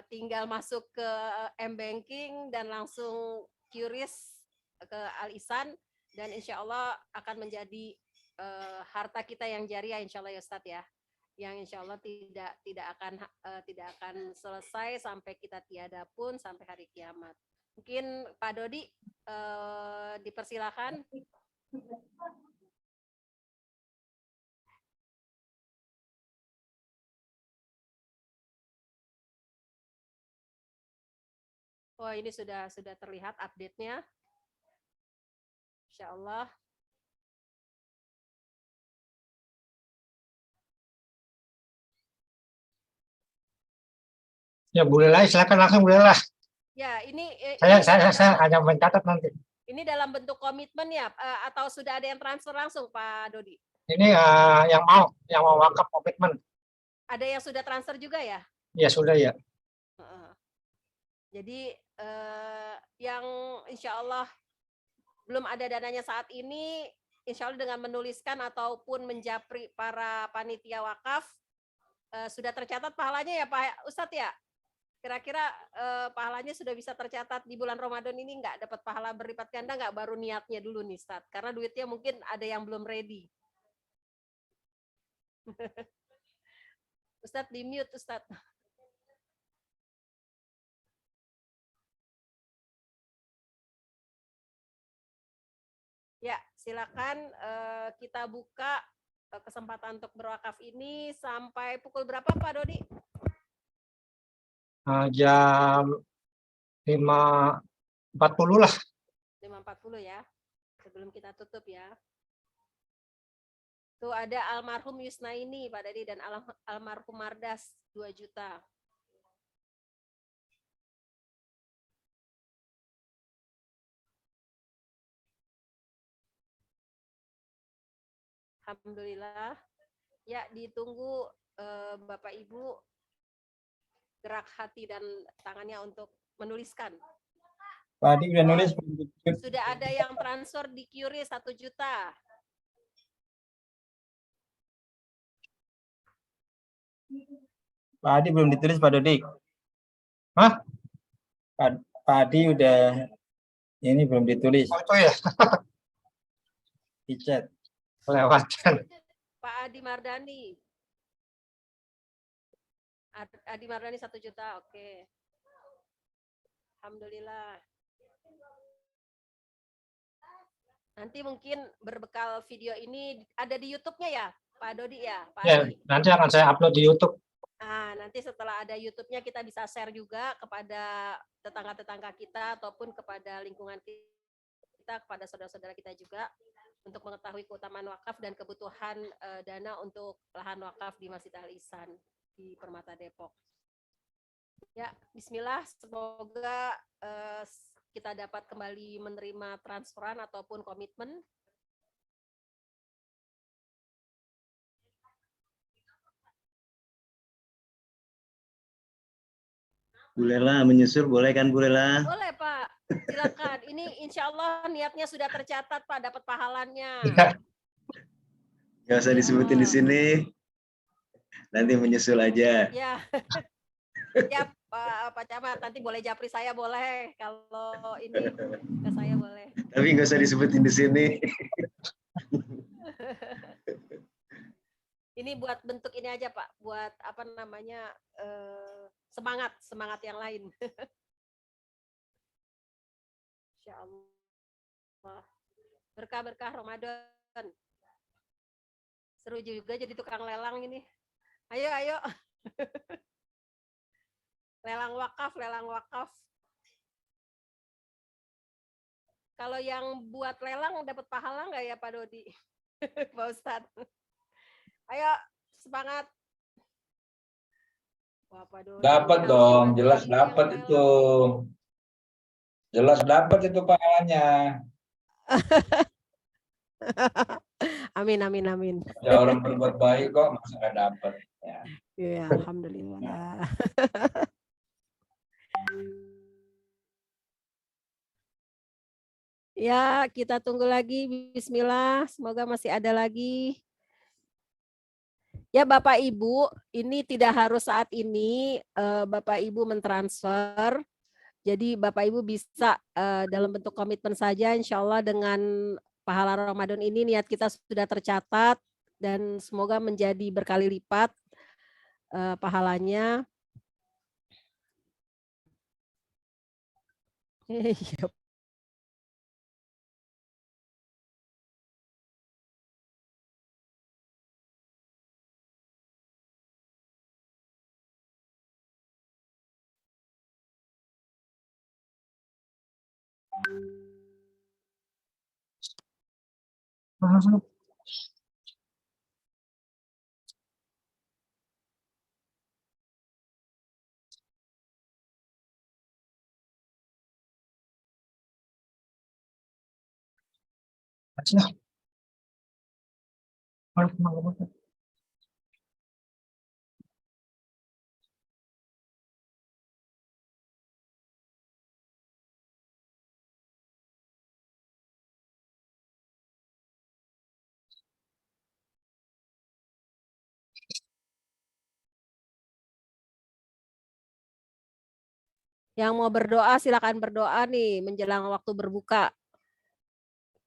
tinggal masuk ke M-Banking dan langsung QRIS ke Al-Ihsan, dan insya Allah akan menjadi harta kita yang jariah insya Allah ya Ustadz ya, yang insya Allah tidak akan selesai sampai kita tiada pun sampai hari kiamat. Mungkin Pak Dodi dipersilakan. Oh ini sudah terlihat update-nya. Insya Allah. Ya bolehlah, silakan langsung bolehlah. Ya ini Saya hanya mencatat nanti. Ini dalam bentuk komitmen ya, atau sudah ada yang transfer langsung Pak Dodi? Ini yang mau wakaf komitmen. Ada yang sudah transfer juga ya? Ya sudah ya. Jadi yang insya Allah belum ada dananya saat ini, insya Allah dengan menuliskan ataupun menjapri para panitia wakaf, sudah tercatat pahalanya ya Pak Ustadz ya? Kira-kira pahalanya sudah bisa tercatat di bulan Ramadan ini, nggak dapat pahala berlipat ganda nggak, baru niatnya dulu nih Ustadz? Karena duitnya mungkin ada yang belum ready. Ustadz di mute Ustadz. Ya, silakan kita buka kesempatan untuk berwakaf ini sampai pukul berapa Pak Dodi? Jam 5.40 lah. 5.40 ya, sebelum kita tutup ya. Tuh ada almarhum Yusnaini Pak Dodi dan almarhum Mardas 2 juta. Alhamdulillah. Ya, ditunggu Bapak Ibu gerak hati dan tangannya untuk menuliskan. Pak Adi udah nulis. Sudah ada yang transfer di QRIS 1 juta. Pak Adi belum ditulis Pak Dodi. Hah? Pak Adi udah, ini belum ditulis. Oh itu ya. Di chat. Kelewatan. Pak Adi Mardani. Adi Mardani 1 juta, oke. Alhamdulillah. Nanti mungkin berbekal video ini ada di YouTube-nya ya, Pak Dodi ya? Pak Ya, Adi. nanti akan saya upload di YouTube. Nah, nanti setelah ada YouTube-nya kita bisa share juga kepada tetangga-tetangga kita ataupun kepada lingkungan kita, kepada saudara-saudara kita juga, untuk mengetahui keutamaan wakaf dan kebutuhan dana untuk lahan wakaf di Masjid Al-Ihsan di Permata Depok. Ya, bismillah, semoga kita dapat kembali menerima transferan ataupun komitmen Bu Lela menyusul, boleh kan Bu Lela? Boleh Pak, silakan. Ini insya Allah niatnya sudah tercatat Pak, dapat pahalanya. Nggak usah disebutin di sini. Nanti menyusul aja. Ya, ya Pak Camat, nanti boleh japri saya boleh. Kalau ini ke saya boleh. Tapi nggak usah disebutin di sini. Ini buat bentuk ini aja Pak, buat apa namanya semangat yang lain. Insya Allah. Berkah-berkah Ramadan. Seru juga jadi tukang lelang ini. Ayo. Lelang wakaf. Kalau yang buat lelang dapat pahala nggak ya Pak Dodi? Pak Ustadz. Ayo, semangat. Wah, Pak Dodi. Dapat dong, jelas dapat itu. Jelas dapat itu pahalanya. Amin. Ya orang berbuat baik kok masa nggak dapat. Ya. Ya, alhamdulillah. Ya, kita tunggu lagi. Bismillah, semoga masih ada lagi. Ya, Bapak Ibu, ini tidak harus saat ini Bapak Ibu mentransfer. Jadi Bapak Ibu bisa dalam bentuk komitmen saja, insya Allah dengan pahala Ramadan ini niat kita sudah tercatat dan semoga menjadi berkali lipat pahalanya. Yang mau berdoa silakan berdoa nih menjelang waktu berbuka.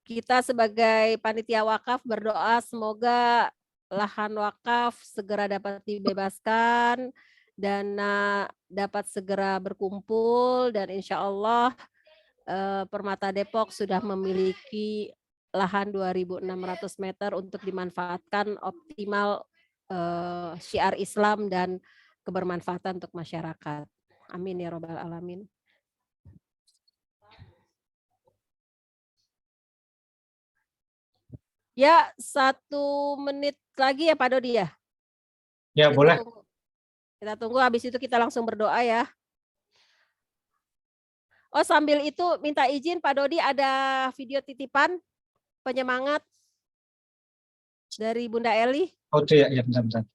Kita sebagai panitia wakaf berdoa semoga lahan wakaf segera dapat dibebaskan, dana dapat segera berkumpul, dan insya Allah Permata Depok sudah memiliki lahan 2.600 meter untuk dimanfaatkan optimal syiar Islam dan kebermanfaatan untuk masyarakat. Amin ya robbal alamin. Ya, 1 menit lagi ya Pak Dodi ya? Ya, boleh. Kita tunggu, habis itu kita langsung berdoa ya. Oh, sambil itu minta izin Pak Dodi, ada video titipan penyemangat dari Bunda Eli. Oh, itu ya, bentar.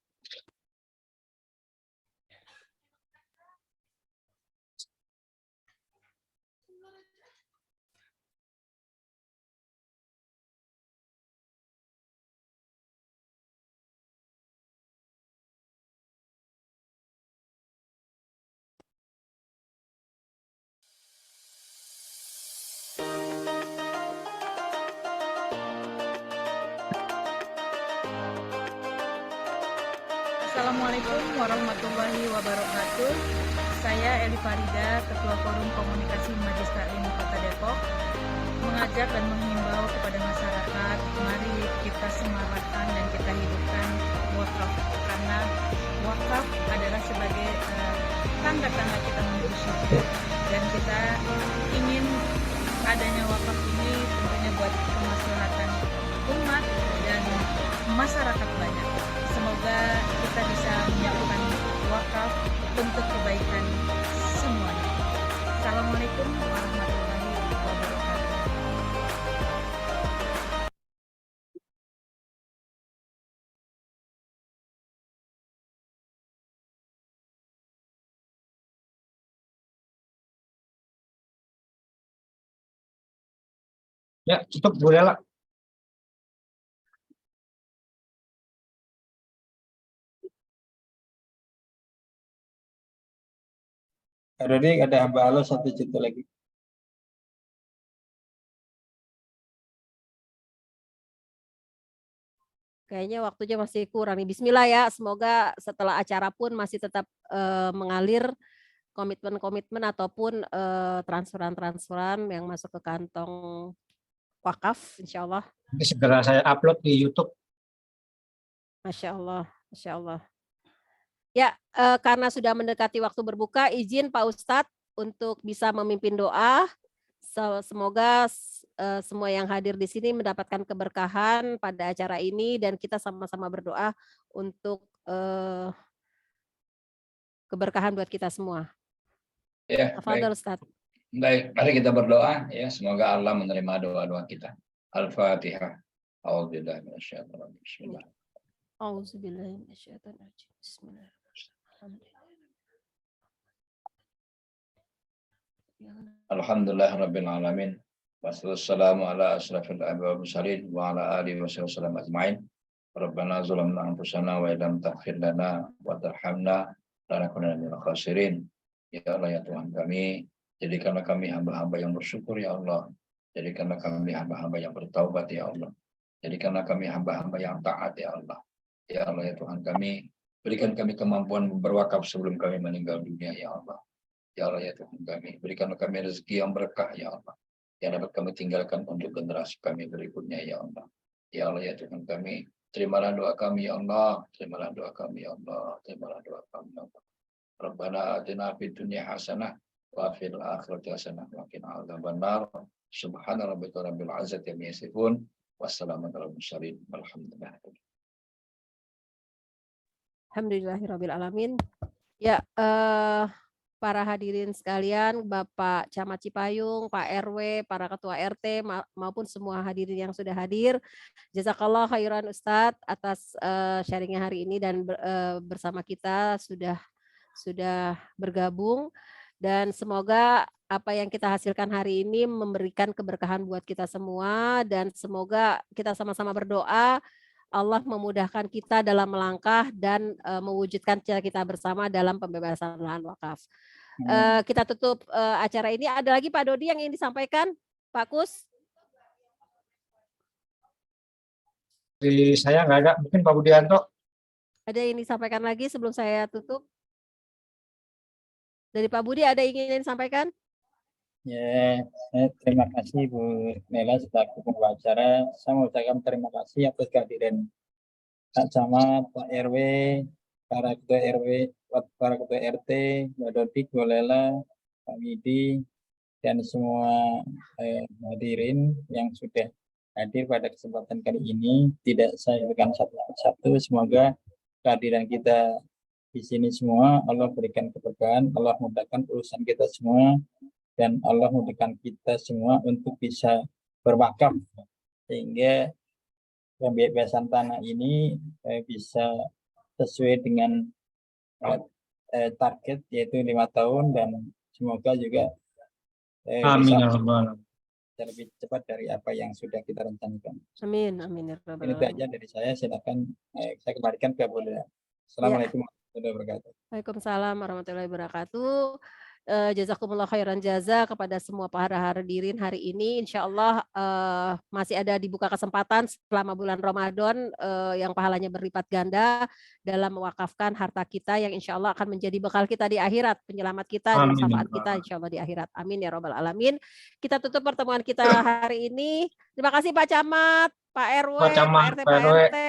Assalamualaikum warahmatullahi wabarakatuh. Saya Eli Farida, Ketua Forum Komunikasi Majelis Taklim Kota Depok, mengajak dan menghimbau kepada masyarakat, mari kita semaratan dan kita hidupkan wakaf, karena wakaf adalah sebagai tanda-tanda kita menuju surga, dan kita ingin adanya wakaf ini tentunya buat kemaslahatan umat dan masyarakat banyak. Semoga kita bisa menyalurkan wakaf untuk kebaikan semuanya. Assalamualaikum warahmatullahi wabarakatuh. Ya, tutup Bu Lela. Rodi ada hamba Allah satu juta lagi. Kayaknya waktunya masih kurang nih. Bismillah ya, semoga setelah acara pun masih tetap mengalir komitmen-komitmen ataupun transferan-transferan yang masuk ke kantong wakaf, insya Allah. Nanti segera saya upload di YouTube. Masya Allah, Masya Allah. Ya, karena sudah mendekati waktu berbuka, izin Pak Ustadz untuk bisa memimpin doa. Semoga semua yang hadir di sini mendapatkan keberkahan pada acara ini dan kita sama-sama berdoa untuk keberkahan buat kita semua. Ya, Tafadhol, baik. Ustaz. Baik, mari kita berdoa ya, semoga Allah menerima doa-doa kita. Al-Fatihah. A'udzubillahi minasyaitonir rajim. Bismillah. A'udzubillahi minasyaitonir rajim. Bismillahirrahmanirrahim. Alhamdulillahirabbil alamin. Wassalamu ala asrafil anbiya'i wal mursalin wa ala alihi wasallam ajmain. Rabbana zalamna anfusana wa illam taghfir lana wa tarhamna lanakunanna minal khasirin. Ya Allah ya Tuhan kami, jadikanlah kami hamba-hamba yang bersyukur ya Allah. Jadikanlah kami hamba-hamba yang bertaubat ya Allah. Jadikanlah kami hamba-hamba yang taat ya Allah. Ya Allah ya Tuhan kami, berikan kami kemampuan berwakaf sebelum kami meninggal dunia ya Allah. Ya Allah ya Tuhan kami, berikanlah kami rezeki yang berkah ya Allah, yang dapat kami tinggalkan untuk generasi kami berikutnya ya Allah. Ya Allah ya Tuhan kami, terimalah doa kami ya Allah, terimalah doa kami ya Allah, terimalah doa kami ya Allah. Rabbana atina fid dunya hasanah wa fil akhirati hasanah wa qina adzabannar. Subhana rabbika rabbil izzati amma yasifun. Wassalamu ala mursalin. Walhamdulillah. Alhamdulillahirabbil alamin. Ya, para hadirin sekalian, Bapak Camat Cipayung, Pak RW, para ketua RT maupun semua hadirin yang sudah hadir. Jazakallah khairan Ustadz atas sharingnya hari ini dan bersama kita sudah bergabung, dan semoga apa yang kita hasilkan hari ini memberikan keberkahan buat kita semua, dan semoga kita sama-sama berdoa Allah memudahkan kita dalam melangkah dan mewujudkan cita kita bersama dalam pembebasan lahan wakaf. Kita tutup acara ini. Ada lagi Pak Dodi yang ingin disampaikan? Pak Kus? Di saya nggak ada, mungkin Pak Budianto. Ada yang disampaikan lagi sebelum saya tutup? Dari Pak Budi ada yang ingin disampaikan? Ya, terima kasih Bu Nela selaku pembawa acara. Saya mengucapkan terima kasih atas kehadiran Pak Camat, Pak RW, para ketua RW, para ketua RT, Mbak Dodik, Bu Lela, Pak Widi, dan semua hadirin yang sudah hadir pada kesempatan kali ini. Tidak saya berikan satu-satu, semoga kehadiran kita di sini semua Allah berikan keberkahan, Allah mudahkan urusan kita semua, dan Allah mudahkan kita semua untuk bisa berwakaf sehingga pembebasan tanah ini bisa sesuai dengan target yaitu 5 tahun, dan semoga juga Amin, bisa lebih cepat dari apa yang sudah kita rencanakan. Amin, amin ya rabbal Ini alamin. saja dari saya. Silakan saya kembalikan ke Bu Lela. Assalamualaikum warahmatullahi wabarakatuh. Waalaikumsalam warahmatullahi wabarakatuh. Jazakumullah khairan jaza kepada semua para hadirin hari ini. Insya Allah masih ada dibuka kesempatan selama bulan Ramadan yang pahalanya berlipat ganda dalam mewakafkan harta kita yang insya Allah akan menjadi bekal kita di akhirat, penyelamat kita dan syafaat kita insya Allah di akhirat. Amin ya robbal alamin. Kita tutup pertemuan kita hari ini. Terima kasih Pak Camat, Pak RW, Pak Camat, Pak RT, Pak Pak RW. RT.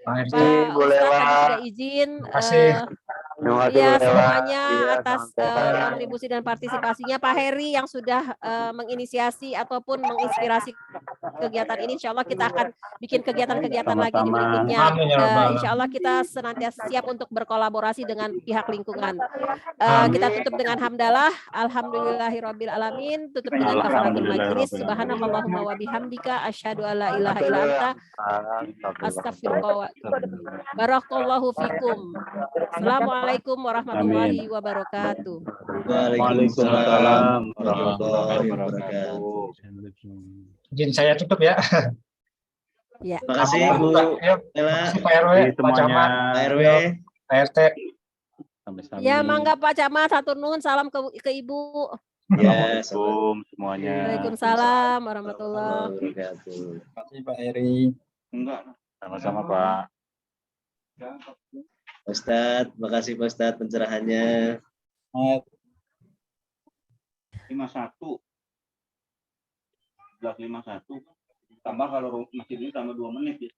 Pak RT, Pak Ustadz tadi sudah izin. Ya semuanya atas kontribusi dan partisipasinya, Pak Heri yang sudah menginisiasi ataupun menginspirasi kegiatan ini. Insya Allah kita akan bikin kegiatan-kegiatan lagi di berikutnya. Insya Allah kita senantiasa siap untuk berkolaborasi dengan pihak lingkungan. Kita tutup dengan hamdalah, alhamdulillahirabbil alamin. Tutup dengan kafaratul majlis. Subhanallahumma wa bihamdika asyhadu alla ilaha illa anta astaghfiruka wa barakallahu fikum. Assalamualaikum warahmatullahi wabarakatuh. Waalaikumsalam warahmatullahi wabarakatuh. Izin saya tutup ya. Ya. Terima kasih Bu Nela, Pak RW, Pak Camat, Pak RW. Pak RT. Ya, mangga Pak Camat, hatur nuhun, salam ke Ibu. Ya, Assalamualaikum semuanya. Waalaikumsalam warahmatullahi wabarakatuh. Terima kasih Pak Eri. Sama-sama Pak. Ustadz, makasih Pak Ustadz pencerahannya. 51. 11.51. Tambah kalau masih ini tambah 2 menit ya.